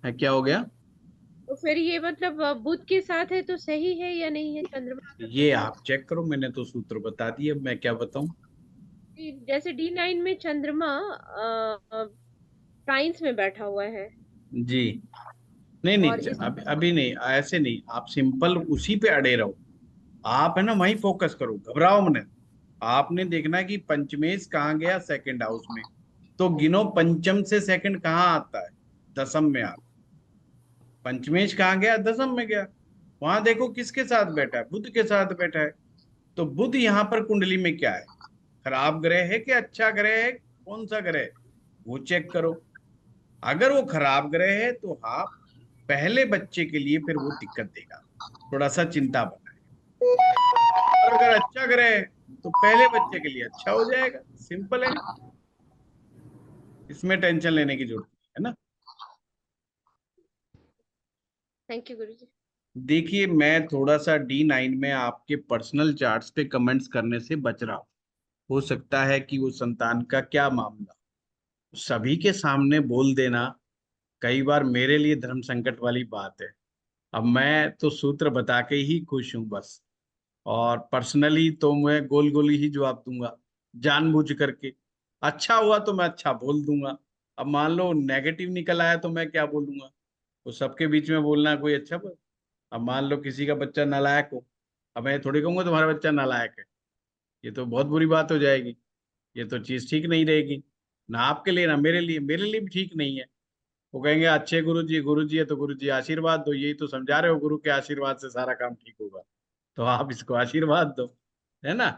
Speaker 1: क्या हो गया?
Speaker 10: तो फिर ये मतलब बुध के साथ है तो सही है या नहीं है चंद्रमा अगर
Speaker 1: ये
Speaker 10: बुध के
Speaker 1: आप चेक करो, मैंने तो सूत्र बता दिए, अब मैं क्या बताऊं?
Speaker 10: जैसे D9 में चंद्रमा ट्राइन्स में बैठा हुआ है,
Speaker 1: जी नहीं नहीं,
Speaker 10: और इस
Speaker 1: अभी अभी नहीं, ऐसे नहीं, आप सिंपल उसी पे अड़े रहो। आप है ना वहीं फोकस करो, घबराओ मत। आपने देखना है कि पंचमेश कहाँ गया, सेकंड हाउस में। तो गिनो पंचम से सेकंड कहाँ आता है, दसम में आता। पंचमेश कहाँ गया, दसम में गया। वहां देखो किसके साथ बैठा है, बुध के साथ बैठा है। तो बुध यहाँ पर कुंडली में क्या है, खराब ग्रह है कि अच्छा ग्रह है, कौन सा ग्रह है, वो चेक करो। अगर वो खराब ग्रह है तो हाँ, पहले बच्चे के लिए फिर वो दिक्कत देगा, थोड़ा सा चिंता बनाएगा। और अगर अच्छा ग्रह है तो पहले बच्चे के लिए अच्छा हो जाएगा, सिंपल है। इसमें टेंशन लेने की जरूरत नहीं है ना।
Speaker 10: थैंक यू गुरुजी।
Speaker 1: देखिए मैं थोड़ा सा D9 में आपके पर्सनल चार्ट्स पे कमेंट्स करने से बच रहा हूँ। हो सकता है कि वो संतान का क्या मामला, सभी के सामने बोल देना कई बार मेरे लिए धर्म संकट वाली बात है। अब मैं तो सूत्र बता के ही खुश हूं बस, और पर्सनली तो मैं गोल गोल ही जवाब दूंगा, जानबूझ करके। अच्छा हुआ तो मैं अच्छा बोल दूंगा, अब मान लो नेगेटिव निकल आया तो मैं क्या बोलूंगा? वो सबके बीच में बोलना कोई अच्छा बात? अब मान लो किसी का बच्चा नालायक हो, अब मैं थोड़ी कहूंगा तुम्हारा बच्चा नालायक है, ये तो बहुत बुरी बात हो जाएगी। ये तो चीज ठीक नहीं रहेगी, ना आपके लिए ना मेरे लिए भी ठीक नहीं है। वो कहेंगे अच्छे गुरु जी है तो गुरु जी आशीर्वाद दो, यही तो समझा रहे हो, गुरु के आशीर्वाद से सारा काम ठीक होगा, तो आप इसको आशीर्वाद दो, है ना?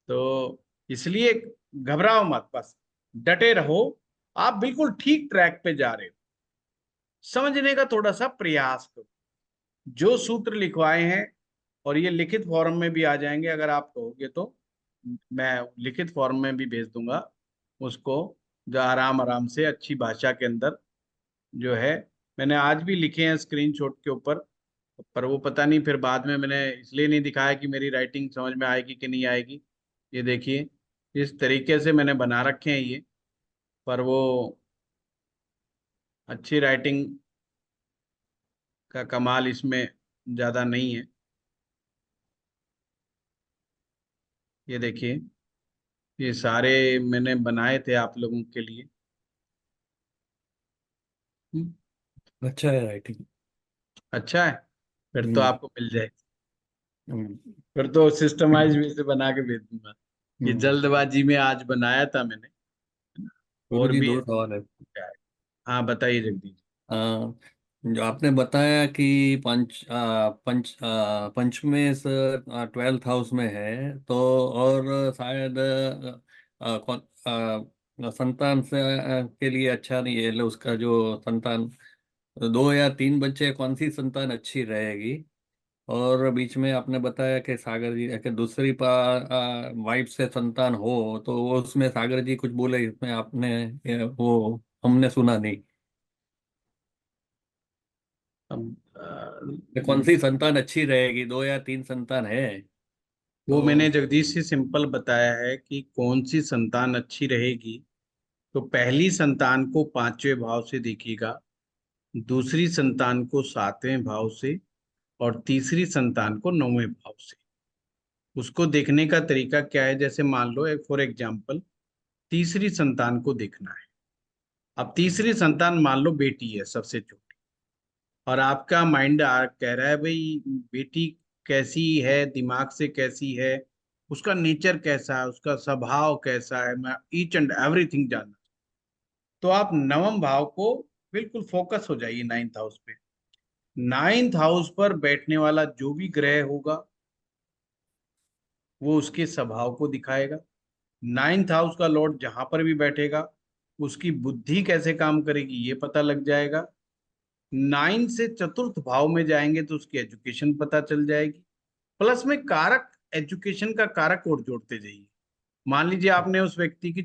Speaker 1: तो इसलिए घबराओ मत, बस डटे रहो। आप बिल्कुल ठीक ट्रैक पे जा रहे हो, समझने का थोड़ा सा प्रयास करो। जो सूत्र लिखवाए हैं, और ये लिखित फॉर्म में भी आ जाएंगे अगर आप कहोगे तो, मैं लिखित फॉर्म में भी भेज दूंगा उसको, जो आराम आराम से अच्छी भाषा के अंदर जो है। मैंने आज भी लिखे हैं स्क्रीनशॉट के ऊपर, पर वो पता नहीं फिर बाद में मैंने इसलिए नहीं दिखाया कि मेरी राइटिंग समझ में आएगी कि नहीं आएगी। ये देखिए इस तरीके से मैंने बना रखे हैं ये, पर वो अच्छी राइटिंग का कमाल इसमें ज्यादा नहीं है। ये देखिए, ये सारे मैंने बनाए थे आप लोगों के लिए। हम्म,
Speaker 4: अच्छा है राइटिंग।
Speaker 1: अच्छा है, फिर तो
Speaker 4: हम्म।
Speaker 1: आपको मिल जाए।
Speaker 4: हम्म।
Speaker 1: फिर तो सिस्टमाइज वे से बना के भेज दूंगा। ये
Speaker 4: हम्म।
Speaker 1: जल्दबाजी में आज बनाया था मैंने, और
Speaker 4: गुरुजी
Speaker 1: भी
Speaker 4: दो
Speaker 1: है।
Speaker 4: सवाल है।
Speaker 1: हाँ बताइए जगदीश।
Speaker 4: आ, जो आपने बताया कि पंचमें 12th हाउस में है, तो और शायद संतान से के लिए अच्छा नहीं है, उसका जो संतान 2 या 3 बच्चे, कौन सी संतान अच्छी रहेगी? और बीच में आपने बताया कि सागर जी कि दूसरी वाइफ से संतान हो, तो वो उसमें सागर जी कुछ बोले इसमें, आपने वो हमने सुना नहीं
Speaker 1: अब
Speaker 4: कि कौन सी संतान अच्छी रहेगी, 2 या 3 संतान है
Speaker 1: वो मैंने
Speaker 4: तो।
Speaker 1: जगदीश से सिंपल बताया है कि कौन सी संतान अच्छी रहेगी। तो पहली संतान को 5वें भाव से देखिएगा, दूसरी संतान को 7वें भाव से, और तीसरी संतान को 9वें भाव से। उसको देखने का तरीका क्या है, जैसे मान लो एक फॉर एग्जाम्पल तीसरी संतान को देखना है। अब तीसरी संतान मान लो बेटी है सबसे छोटी, और आपका माइंड कह रहा है भाई बेटी कैसी है, दिमाग से कैसी है, उसका नेचर कैसा है, उसका स्वभाव कैसा है, मैं ईच एंड एवरीथिंग जानना। तो आप 9वें भाव को बिल्कुल फोकस हो जाइए 9th हाउस पे। 9th हाउस पर बैठने वाला जो भी ग्रह होगा वो उसके स्वभाव को दिखाएगा। 9th हाउस का लॉर्ड जहां पर भी बैठेगा उसकी बुद्धि कैसे काम करेगी ये पता लग जाएगा। 9 से चतुर्थ भाव में जाएंगे तो उसकी एजुकेशन पता चल जाएगी। प्लस में कारक, एजुकेशन का कारक और जोड़ते जाइए। मान लीजिए आपने उस व्यक्ति की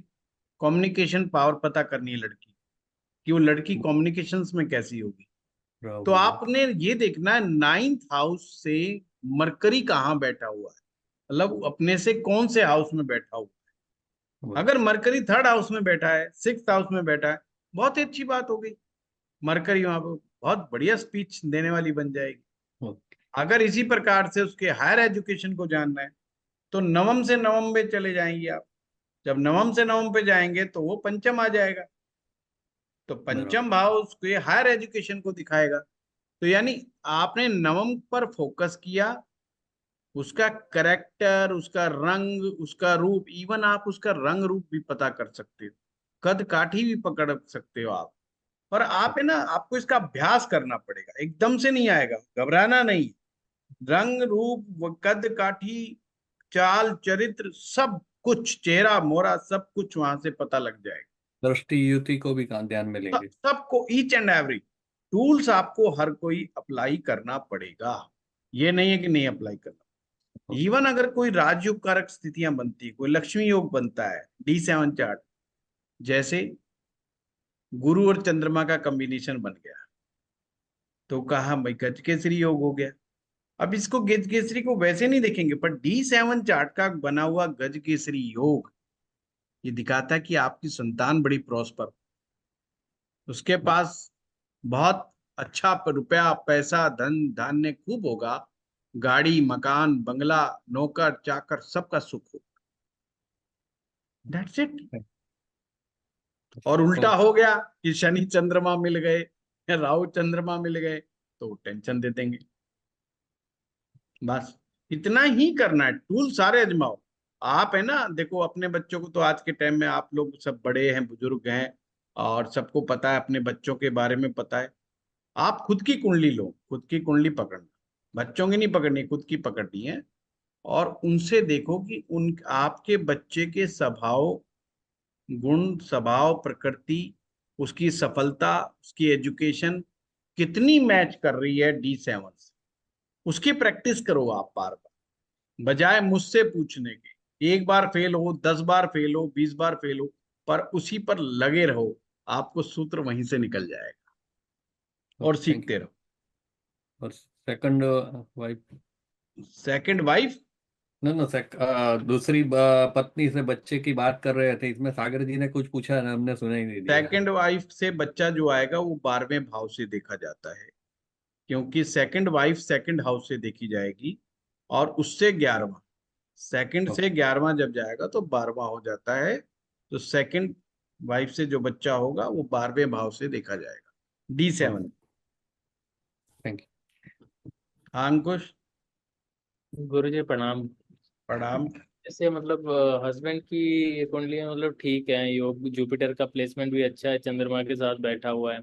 Speaker 1: कम्युनिकेशन पावर पता करनी है, लड़की कि वो लड़की कम्युनिकेशंस में कैसी होगी, तो आपने ये देखना है 9th हाउस से मरकरी कहाँ बैठा हुआ है, मतलब अपने से कौन से हाउस में बैठा हुआ है। अगर मरकरी 3rd हाउस में बैठा है, 6th हाउस में बैठा है, बहुत ही अच्छी बात हो गई, मरकरी वहां पर बहुत बढ़िया स्पीच देने वाली बन जाएगी। अगर इसी प्रकार से उसके हायर एजुकेशन को जानना है तो 9 से 9 में चले जाएंगे आप। जब 9 से 9 पे जाएंगे तो वो पंचम आ जाएगा, तो पंचम भाव उसके हायर एजुकेशन को दिखाएगा। तो यानी आपने 9 पर फोकस किया, उसका करेक्टर, उसका रंग, उसका रूप, इवन आप उसका रंग रूप भी पता कर सकते हो, कद काठी भी पकड़ सकते हो आप। पर आप है ना, आपको इसका अभ्यास करना पड़ेगा, एकदम से नहीं आएगा, घबराना नहीं। रंग रूप कद काठी चाल चरित्र सब कुछ, चेहरा मोहरा सब कुछ वहां से पता लग जाएगा।
Speaker 4: दृष्टि युति को भी ध्यान में लेंगे।
Speaker 1: सबको ईच एंड एवरी टूल्स आपको हर कोई अप्लाई करना पड़ेगा, ये नहीं है कि नहीं अप्लाई करना। इवन अगर कोई राजयोग कारक स्थितियां बनती है, कोई लक्ष्मी योग बनता है D7 चार्ट, जैसे गुरु और चंद्रमा का कॉम्बिनेशन बन गया तो कहा भाई गज केसरी योग हो गया। अब इसको गज केसरी को वैसे नहीं देखेंगे, पर D7 चार्ट का बना हुआ गज केसरी योग ये दिखाता है कि आपकी संतान बड़ी प्रॉस्पर, उसके पास बहुत अच्छा रुपया पैसा धन धान्य खूब होगा, गाड़ी मकान बंगला नौकर चाकर सबका सुख होगा। That's it. और उल्टा हो गया कि शनि चंद्रमा मिल गए या राहु चंद्रमा मिल गए तो टेंशन दे देंगे। बस इतना ही करना है, टूल सारे आजमाओ। आप है ना, देखो अपने बच्चों को, तो आज के टाइम में आप लोग सब बड़े हैं, बुजुर्ग हैं, और सबको पता है, अपने बच्चों के बारे में पता है। आप खुद की कुंडली लो, खुद की कुंडली पकड़ना, बच्चों की नहीं पकड़नी, खुद की पकड़नी है। और उनसे देखो कि उन आपके बच्चे के स्वभाव गुण, स्वभाव, प्रकृति, उसकी सफलता, उसकी एजुकेशन कितनी मैच कर रही है D7 से। उसकी प्रैक्टिस करो आप बार बार, बजाय मुझसे पूछने के। 1 बार फेल हो, 10 बार फेल हो, 20 बार फेल हो, पर उसी पर लगे रहो, आपको सूत्र वहीं से निकल जाएगा। और सीखते रहो।
Speaker 4: और सेकंड वाइफ,
Speaker 1: सेकंड वाइफ,
Speaker 4: दूसरी पत्नी से बच्चे की बात कर रहे थे, इसमें सागर जी ने कुछ पूछा ना, हमने सुना ही नहीं दिया।
Speaker 1: सेकंड वाइफ से बच्चा जो आएगा वो 12वें भाव से देखा जाता है, क्योंकि सेकंड वाइफ सेकंड हाउस से देखी जाएगी, और उससे 11वां, सेकंड से 11वां जब जाएगा तो 12वां हो जाता है। तो सेकंड वाइफ से जो बच्चा होगा वो 12वें भाव से देखा जाएगा, D7।
Speaker 4: Thank you.
Speaker 1: हाँ अंकुश।
Speaker 11: गुरुजी प्रणाम।
Speaker 1: प्रणाम।
Speaker 11: जैसे मतलब हस्बैंड की कुंडली में मतलब ठीक है, योग जुपिटर का प्लेसमेंट भी अच्छा है, चंद्रमा के साथ बैठा हुआ है,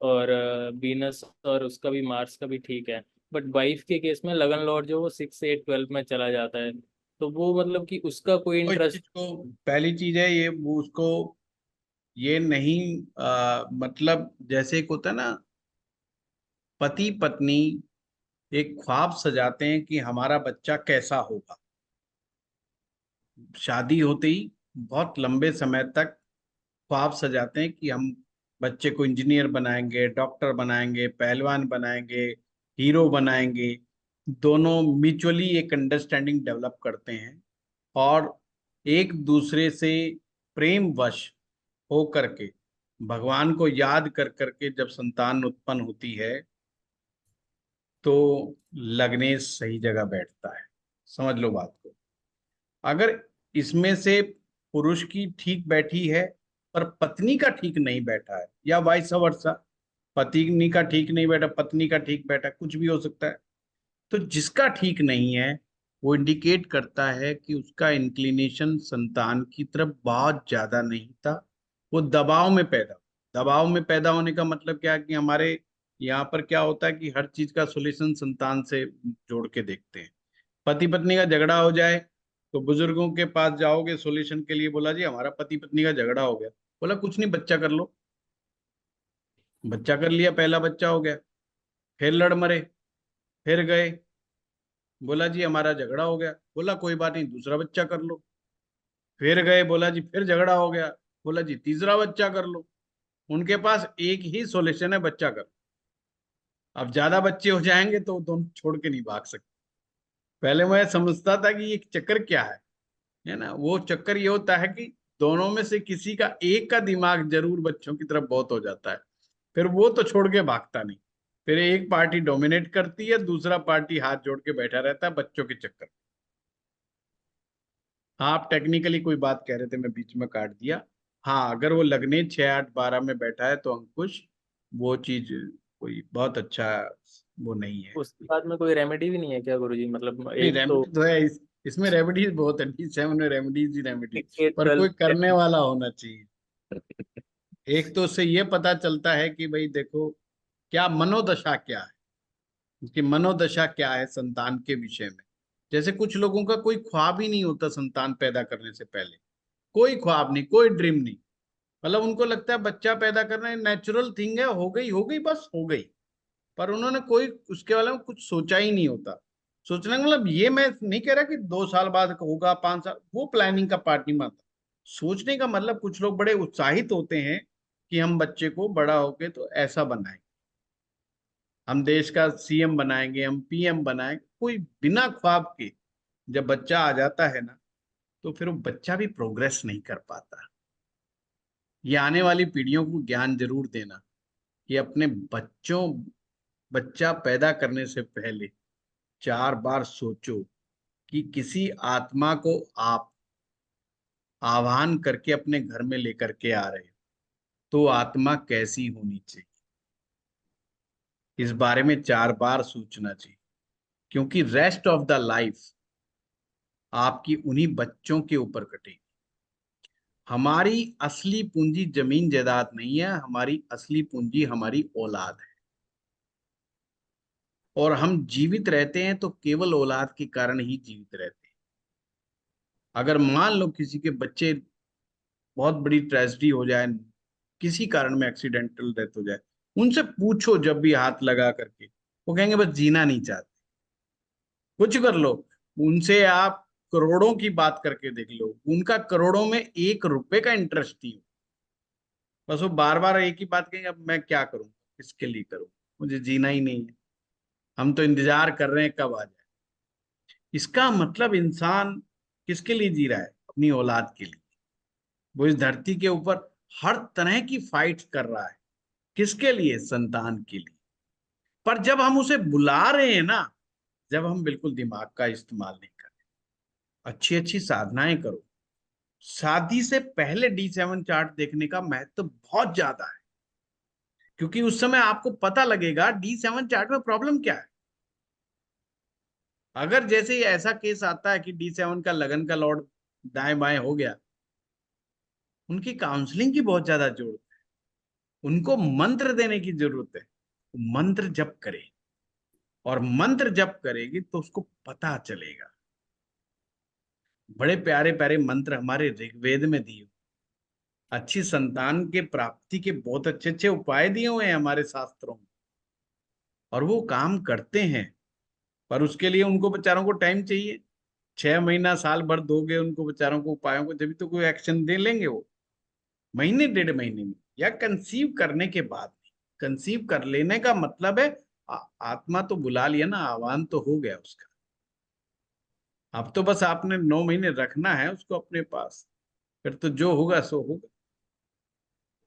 Speaker 11: और वीनस और उसका भी मार्स का भी ठीक है, बट वाइफ के केस में लगन लॉर्ड जो वो 6, 8, 12 में चला जाता है, तो वो मतलब कि उसका कोई
Speaker 1: तो इस चीज
Speaker 11: इंटरेस्ट।
Speaker 1: को, पहली चीज है ये, वो उसको ये नहीं मतलब जैसे एक होता है ना, पति पत्नी एक ख्वाब सजाते हैं कि हमारा बच्चा कैसा होगा। शादी होते ही बहुत लंबे समय तक ख्वाब सजाते हैं कि हम बच्चे को इंजीनियर बनाएंगे, डॉक्टर बनाएंगे, पहलवान बनाएंगे, हीरो बनाएंगे। दोनों म्यूचुअली एक अंडरस्टैंडिंग डेवलप करते हैं और एक दूसरे से प्रेम वश हो करके, भगवान को याद कर करके जब संतान उत्पन्न होती है तो लग्नेश सही जगह बैठता है। समझ लो बात को। अगर इसमें से पुरुष की ठीक बैठी है पर पत्नी का ठीक नहीं बैठा है, या वाइस वर्सा, पत्नी का ठीक नहीं बैठा, पत्नी का ठीक बैठा, कुछ भी हो सकता है, तो जिसका ठीक नहीं है वो इंडिकेट करता है कि उसका इंक्लिनेशन संतान की तरफ बहुत ज्यादा नहीं था। वो दबाव में पैदा, दबाव में पैदा होने का मतलब क्या है कि हमारे यहाँ पर क्या होता है कि हर चीज का सॉल्यूशन संतान से जोड़ के देखते हैं। पति पत्नी का झगड़ा हो जाए तो बुजुर्गों के पास जाओगे सॉल्यूशन के लिए, बोला जी हमारा पति पत्नी का झगड़ा हो गया, बोला कुछ नहीं, बच्चा कर लो। बच्चा कर लिया, पहला बच्चा हो गया, फिर लड़ मरे, फिर गए, बोला जी हमारा झगड़ा हो गया, बोला कोई बात नहीं, दूसरा बच्चा कर लो। फिर गए, बोला जी फिर झगड़ा हो गया, बोला जी तीसरा बच्चा कर लो। उनके पास एक ही सॉल्यूशन है, बच्चा कर। अब ज्यादा बच्चे हो जाएंगे तो दोनों छोड़ के नहीं भाग सकते। पहले मैं समझता था कि ये चक्कर क्या है ना, वो चक्कर ये होता है कि दोनों में से किसी का एक का दिमाग जरूर बच्चों की तरफ बहुत हो जाता है, फिर वो तो छोड़ के भागता नहीं। फिर एक पार्टी डोमिनेट करती है, दूसरा पार्टी हाथ जोड़ के बैठा रहता है बच्चों के चक्कर। हाँ, आप टेक्निकली कोई बात कह रहे थे, मैं बीच में काट दिया। हाँ, अगर वो लगने 6, 8, 12 में बैठा है तो अंकुश, वो चीज कोई बहुत अच्छा वो नहीं है।
Speaker 11: उसके बाद में कोई रेमेडी भी नहीं है क्या गुरुजी? मतलब
Speaker 1: नहीं,
Speaker 11: एक तो
Speaker 1: रेमेडी तो है, इसमें रेमेडीज बहुत है, D7 में रेमेडीज ही रेमेडी,
Speaker 11: 6, 8,
Speaker 1: पर कोई
Speaker 11: 12।
Speaker 1: करने वाला होना चाहिए। एक तो उससे ये पता चलता है कि भाई देखो क्या मनोदशा क्या है, उसकी मनोदशा क्या है संतान के विषय में। जैसे कुछ लोगों का कोई ख्वाब ही नहीं होता संतान पैदा करने से पहले, कोई ख्वाब नहीं, कोई ड्रीम नहीं। मतलब उनको लगता है बच्चा पैदा करना है, नेचुरल थिंग है, हो गई बस हो गई। पर उन्होंने कोई उसके बारे में कुछ सोचा ही नहीं होता। सोचने का मतलब ये मैं नहीं कह रहा कि 2 साल बाद होगा, 5 साल, वो प्लानिंग का पार्ट नहीं मानता। सोचने का मतलब कुछ लोग बड़े उत्साहित होते हैं कि हम बच्चे को बड़ा होके तो ऐसा बनाएं, हम देश का CM बनाएंगे, हम PM बनाएंगे। कोई बिना ख्वाब के जब बच्चा आ जाता है ना, तो फिर वो बच्चा भी प्रोग्रेस नहीं कर पाता। ये आने वाली पीढ़ियों को ज्ञान जरूर देना कि अपने बच्चा पैदा करने से पहले 4 बार सोचो कि किसी आत्मा को आप आह्वान करके अपने घर में लेकर के आ रहे हो तो आत्मा कैसी होनी चाहिए, इस बारे में 4 बार सोचना चाहिए। क्योंकि रेस्ट ऑफ द लाइफ आपकी उन्हीं बच्चों के ऊपर कटेगी। हमारी असली पूंजी जमीन जायदाद नहीं है, हमारी असली पूंजी हमारी औलाद है। और हम जीवित रहते हैं तो केवल औलाद के कारण ही जीवित रहते हैं। अगर मान लो किसी के बच्चे, बहुत बड़ी ट्रेजेडी हो जाए, किसी कारण में एक्सीडेंटल डेथ हो जाए, उनसे पूछो जब भी हाथ लगा करके, वो कहेंगे बस जीना नहीं चाहते। कुछ कर लो, उनसे आप करोड़ों की बात करके देख लो, उनका करोड़ों में 1 रुपए का इंटरेस्ट नहीं हो। बस वो बार बार एक ही बात कहेंगे, अब मैं क्या करूं, किसके लिए करूं, मुझे जीना ही नहीं है, हम तो इंतजार कर रहे हैं कब आ जाए। इसका मतलब इंसान किसके लिए जी रहा है? अपनी औलाद के लिए। वो इस धरती के ऊपर हर तरह की फाइट कर रहा है, किसके लिए? संतान के लिए। पर जब हम उसे बुला रहे हैं ना, जब हम बिल्कुल दिमाग का इस्तेमाल नहीं कर रहे, अच्छी अच्छी साधनाएं करो। शादी से पहले D7 चार्ट देखने का महत्व बहुत ज्यादा है, क्योंकि उस समय आपको पता लगेगा D7 चार्ट में प्रॉब्लम क्या है। अगर जैसे ही ऐसा केस आता है कि D7 का लगन का लॉर्ड दाएं बाएं हो गया, उनकी काउंसलिंग की बहुत ज्यादा जरूरत है। उनको मंत्र देने की जरूरत है। मंत्र जप करे, और मंत्र जप करेगी तो उसको पता चलेगा। बड़े प्यारे प्यारे मंत्र हमारे ऋग्वेद में दिए, अच्छी संतान के प्राप्ति के बहुत अच्छे अच्छे उपाय दिए हुए हैं हमारे शास्त्रों में, और वो काम करते हैं। पर उसके लिए उनको बेचारों को टाइम चाहिए। 6 महीना साल भर दोगे उनको बेचारों को उपायों को, जब तो कोई एक्शन दे लेंगे वो। महीने 1.5 महीने में, या कंसीव करने के बाद। कंसीव कर लेने का मतलब है आत्मा तो बुला लिया ना, आह्वान तो हो गया उसका। अब तो बस आपने 9 महीने रखना है उसको अपने पास, फिर तो जो होगा सो होगा।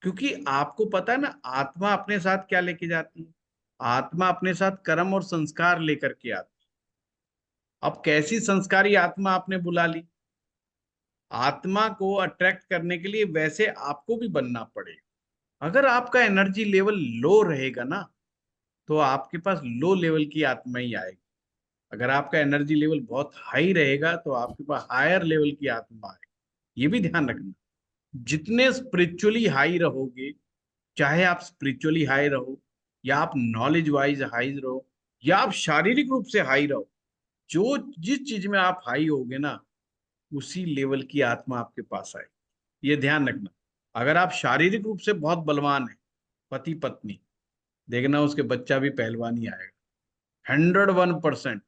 Speaker 1: क्योंकि आपको पता है ना, आत्मा अपने साथ क्या लेके जाती है? आत्मा अपने साथ कर्म और संस्कार लेकर के आती है। अब कैसी संस्कारी आत्मा आपने बुला ली? आत्मा को अट्रैक्ट करने के लिए वैसे आपको भी बनना पड़ेगा। अगर आपका एनर्जी लेवल लो रहेगा ना, तो आपके पास लो लेवल की आत्मा ही आएगी। अगर आपका एनर्जी लेवल बहुत हाई रहेगा तो आपके पास हायर लेवल की आत्मा आएगी। ये भी ध्यान रखना। जितने स्पिरिचुअली हाई रहोगे, चाहे आप स्पिरिचुअली हाई रहो, या आप नॉलेज वाइज हाई रहो, या आप शारीरिक रूप से हाई रहो, जो जिस चीज में आप हाई होगे ना, उसी लेवल की आत्मा आपके पास आएगी। ये ध्यान रखना। अगर आप शारीरिक रूप से बहुत बलवान है, पति पत्नी, देखना उसके बच्चा भी पहलवान ही आएगा, 101%।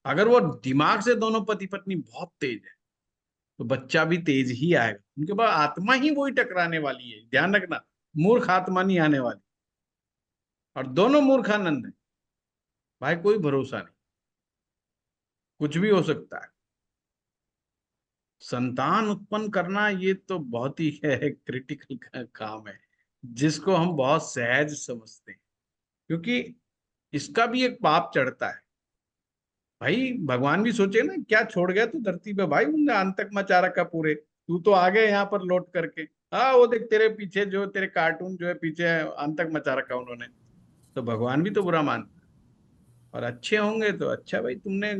Speaker 1: अगर वो दिमाग से दोनों पति पत्नी बहुत तेज है, तो बच्चा भी तेज ही आएगा। उनके पास आत्मा ही वही टकराने वाली है। ध्यान रखना, मूर्ख आत्मा नहीं आने वाली। और दोनों मूर्खानंद है भाई, कोई भरोसा नहीं, कुछ भी हो सकता है। संतान उत्पन्न करना ये तो बहुत ही क्रिटिकल काम है, जिसको हम बहुत सहज समझते हैं, क्योंकि इसका भी एक पाप चढ़ता है। भाई भगवान भी सोचे ना, क्या छोड़ गया तू धरती पे भाई, उनने अंत तक मचा रखा पूरे, तू तो आ गया यहाँ पर लौट करके। हाँ वो देख तेरे पीछे जो तेरे कार्टून जो है पीछे अंत तक मचा रखा उन्होंने। तो भगवान भी तो बुरा मानता है। और अच्छे होंगे तो अच्छा, भाई तुमने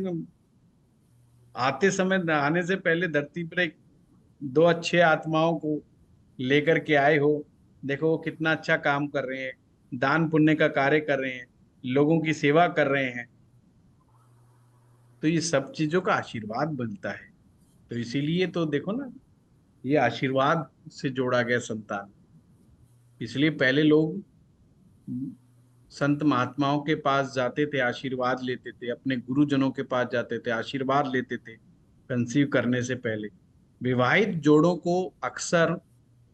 Speaker 1: आते समय, आने से पहले धरती पर एक दो अच्छे आत्माओं को लेकर के आए हो। देखो वो कितना अच्छा काम कर रहे हैं, दान पुण्य का कार्य कर रहे हैं, लोगों की सेवा कर रहे हैं। तो ये सब चीजों का आशीर्वाद बनता है। तो इसीलिए तो देखो ना, ये आशीर्वाद से जोड़ा गया संतान। इसलिए पहले लोग संत महात्माओं के पास जाते थे, आशीर्वाद लेते थे, अपने गुरुजनों के पास जाते थे, आशीर्वाद लेते थे कंसीव करने से पहले। विवाहित जोड़ों को अक्सर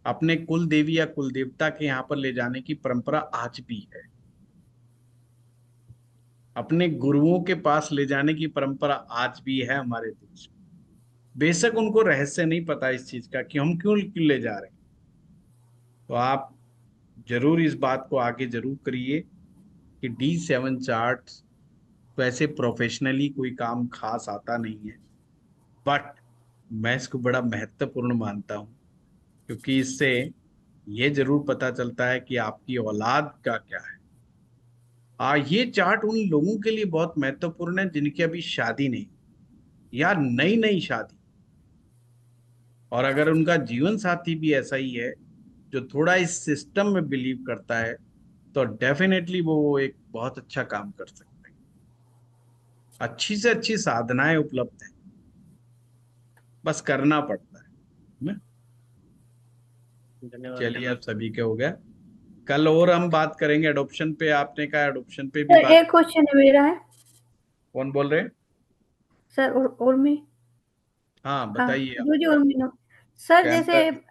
Speaker 1: अपने कुल देवी या कुल देवता के यहाँ पर ले जाने की परंपरा आज भी है। अपने गुरुओं के पास ले जाने की परंपरा आज भी है हमारे देश में। बेशक उनको रहस्य नहीं पता इस चीज का कि हम क्यों क्यों ले जा रहे हैं। तो आप जरूर इस बात को आगे जरूर करिए कि D7 चार्ट वैसे प्रोफेशनली कोई काम खास आता नहीं है, बट मैं इसको बड़ा महत्वपूर्ण मानता हूँ, क्योंकि इससे ये जरूर पता चलता है कि आपकी औलाद का क्या है। ये चार्ट उन लोगों के लिए बहुत महत्वपूर्ण है जिनकी अभी शादी नहीं, या नई नई शादी, और अगर उनका जीवन साथी भी ऐसा ही है जो थोड़ा इस सिस्टम में बिलीव करता है, तो डेफिनेटली वो एक बहुत अच्छा काम कर सकते हैं। अच्छी से अच्छी साधनाएं उपलब्ध हैं, बस करना पड़ता है।
Speaker 11: धन्यवाद।
Speaker 1: चलिए अब सभी के हो गया। कल और हम बात करेंगे एडॉप्शन पे। आपने कहा एडॉप्शन पे भी
Speaker 12: सर
Speaker 1: बात।
Speaker 12: एक क्वेश्चन है मेरा है
Speaker 1: कौन बोल रहे हैं?
Speaker 12: सर, उर्मी।
Speaker 1: हाँ
Speaker 12: हाँ
Speaker 1: बताइए आप।
Speaker 12: गुरुजी, उर्मी नो सर।
Speaker 1: कैंसर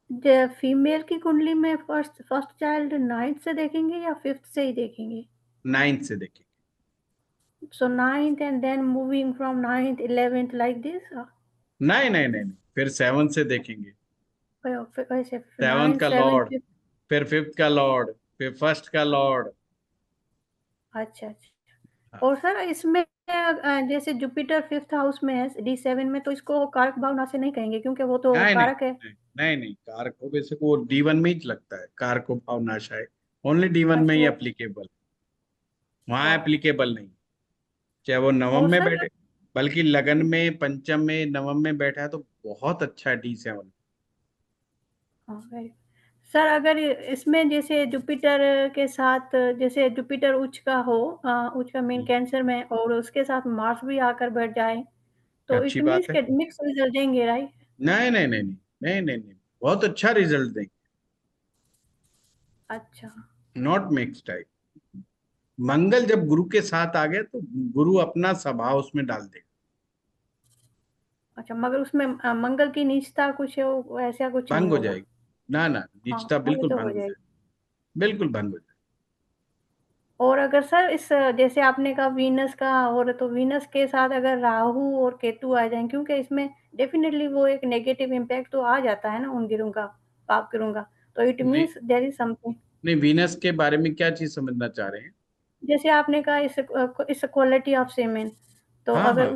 Speaker 12: जैसे फीमेल की कुंडली में फर्स्ट फर्स्ट चाइल्ड 9th से देखेंगे या 5th से ही देखेंगे?
Speaker 1: 9th से देखेंगे।
Speaker 12: So 9th and then moving from 9th 11th like this?
Speaker 1: नहीं नहीं नहीं नहीं, फिर 7th से देखेंगे।
Speaker 12: वैसे
Speaker 1: 7th
Speaker 12: 9
Speaker 1: का
Speaker 12: 7
Speaker 1: लॉर्ड, फिर 5th का लॉर्ड, फिर 1st का लॉर्ड।
Speaker 12: अच्छा अच्छा। और सर इसमें जैसे जुपिटर 5th हाउस में है D7 में, तो इसको कारक भावना से नहीं कहेंगे क्योंकि वो तो
Speaker 1: नहीं नहीं
Speaker 12: कारक है।
Speaker 1: नहीं नहीं, कारक को वैसे वो D1 में ही लगता है। कारक को भावनाश है ओनली D1 में ही
Speaker 12: अच्छा।
Speaker 1: एप्लीकेबल, वहां एप्लीकेबल नहीं। चाहे वो नवम
Speaker 12: और
Speaker 1: में
Speaker 12: सर
Speaker 1: बैठे, बल्कि लगन में, पंचम में, नवम में बैठा है तो बहुत अच्छा है D7।
Speaker 12: सर अगर इसमें जैसे जुपिटर के साथ, जैसे जुपिटर उच्च का हो, उच्च का मीन कैंसर में, और उसके साथ मार्स भी आकर बैठ जाए, तो
Speaker 1: अच्छी
Speaker 12: इट
Speaker 1: बात
Speaker 12: मीन्स
Speaker 1: है।
Speaker 12: के मिक्स रिजल्ट देंगे, राइट?
Speaker 1: नहीं नहीं नहीं नहीं नहीं नहीं नहीं, बहुत अच्छा रिजल्ट देंगे,
Speaker 12: अच्छा
Speaker 1: नॉट मिक्स टाइप। मंगल जब गुरु के साथ आ गया तो गुरु अपना स्वभाव उसमें डाल देगा।
Speaker 12: अच्छा, मगर उसमें मंगल की नीचता कुछ हो, ऐसा कुछ नहीं
Speaker 1: भंग हो
Speaker 12: होगा?
Speaker 1: जाएगी। ना ना,
Speaker 12: हाँ,
Speaker 1: नीचता
Speaker 12: वो
Speaker 1: बिल्कुल
Speaker 12: तो
Speaker 1: भंग
Speaker 12: हो
Speaker 1: हो
Speaker 12: जाएगी।
Speaker 1: जाएगी, बिल्कुल भंग हो जाएगी।
Speaker 12: और अगर सर इस, जैसे आपने कहा वीनस का, और तो वीनस के साथ अगर राहु और केतु आ जाएं, क्योंकि इसमें डेफिनेटली वो एक नेगेटिव इम्पैक्ट तो आ जाता है ना उन ग्रहों का, पाप ग्रहों का, तो it
Speaker 1: we,
Speaker 12: means there is something.
Speaker 1: नहीं, वीनस के बारे में क्या चीज समझना चाह रहे हैं?
Speaker 12: जैसे आपने कहा इस क्वालिटी ऑफ सीमेन, तो
Speaker 1: हाँ
Speaker 12: अगर
Speaker 1: हाँ,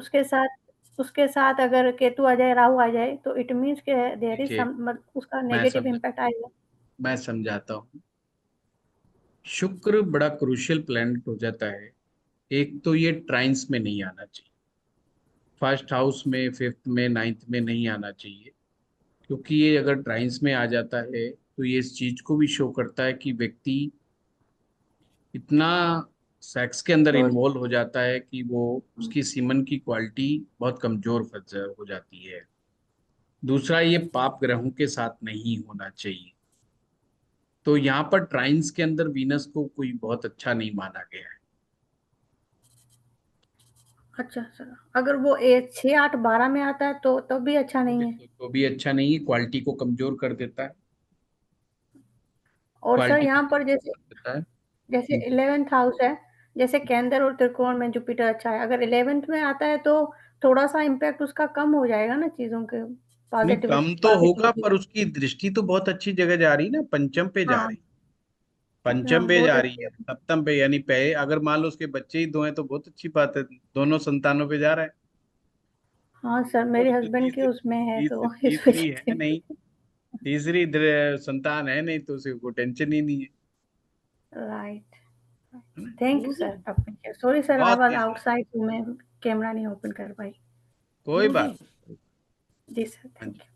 Speaker 12: उसके साथ अगर केतु आ जाए, राहु आ जाए, तो इट मीन्स के देयर इज
Speaker 1: देखिए
Speaker 12: सम, उसका
Speaker 1: मैं
Speaker 12: नेगेटिव
Speaker 1: समझ
Speaker 12: इम्पैक्ट आएगा।
Speaker 1: मैं समझाता हूँ। शुक्र बड़ा क्रूशियल प्लैनेट हो जाता है। एक तो ये ट्राइन्स में नहीं आना चाहिए, फर्स्ट हाउस में, फिफ्थ में, नाइन्थ में नहीं आना चाहिए, क्योंकि ये अगर ट्राइन्स में आ जाता है तो ये इस चीज को भी शो करता है कि व्यक्ति इतना सेक्स के अंदर इन्वॉल्व हो जाता है कि वो उसकी सीमन की क्वालिटी बहुत कमजोर हो जाती है। दूसरा, ये पाप ग्रहों के साथ नहीं होना चाहिए। तो यहाँ पर ट्राइन्स के अंदर वीनस को कोई बहुत अच्छा नहीं माना गया है।
Speaker 12: अच्छा सर, अगर वो 6, 8, 12 में आता है तो तब भी अच्छा नहीं है?
Speaker 1: तो भी अच्छा नहीं है, क्वालिटी को कमजोर कर देता है,
Speaker 12: और सर
Speaker 1: क्वालिटी को
Speaker 12: यहाँ पर
Speaker 1: कमजोर कर देता है।
Speaker 12: जैसे 11th हाउस है, जैसे केंद्र और त्रिकोण में जुपिटर अच्छा है, अगर 11th में आता है तो थोड़ा सा इम्पैक्ट उसका कम हो जाएगा ना चीजों के
Speaker 1: नहीं,
Speaker 12: पॉजिटिव
Speaker 1: कम तो होगा,
Speaker 12: पॉजिटिविटी
Speaker 1: पर
Speaker 12: का।
Speaker 1: उसकी दृष्टि तो बहुत अच्छी जगह जा रही है ना, पंचम पे जा
Speaker 12: हाँ
Speaker 1: रही है। पंचम
Speaker 12: हाँ,
Speaker 1: पे
Speaker 12: बहुत
Speaker 1: जा रही
Speaker 12: अच्छी
Speaker 1: है,
Speaker 12: है।
Speaker 1: सप्तम पे, यानी पहले अगर मान लो उसके बच्चे ही दो हैं तो बहुत अच्छी बात है, दोनों संतानों पे जा रहा है।
Speaker 12: हाँ सर,
Speaker 1: और
Speaker 12: मेरे
Speaker 1: जो
Speaker 12: हस्बैंड के उसमें है, तो इस
Speaker 1: तीसरी
Speaker 12: वजह
Speaker 1: है
Speaker 12: से।
Speaker 1: नहीं, तीसरी संतान है नहीं, तो उसे कोई टेंशन ही नहीं है।
Speaker 12: राइट।
Speaker 1: है ना?
Speaker 12: Thank you sir, sorry sir, I
Speaker 1: बहुत
Speaker 12: वाज
Speaker 1: तीसरा,
Speaker 12: आउटसाइड, तो मैं कैमरा नहीं ओपन कर पाई।
Speaker 1: कोई बात नहीं।
Speaker 12: जी सर,
Speaker 1: हाँ
Speaker 12: थैंक
Speaker 1: जी।
Speaker 12: यू।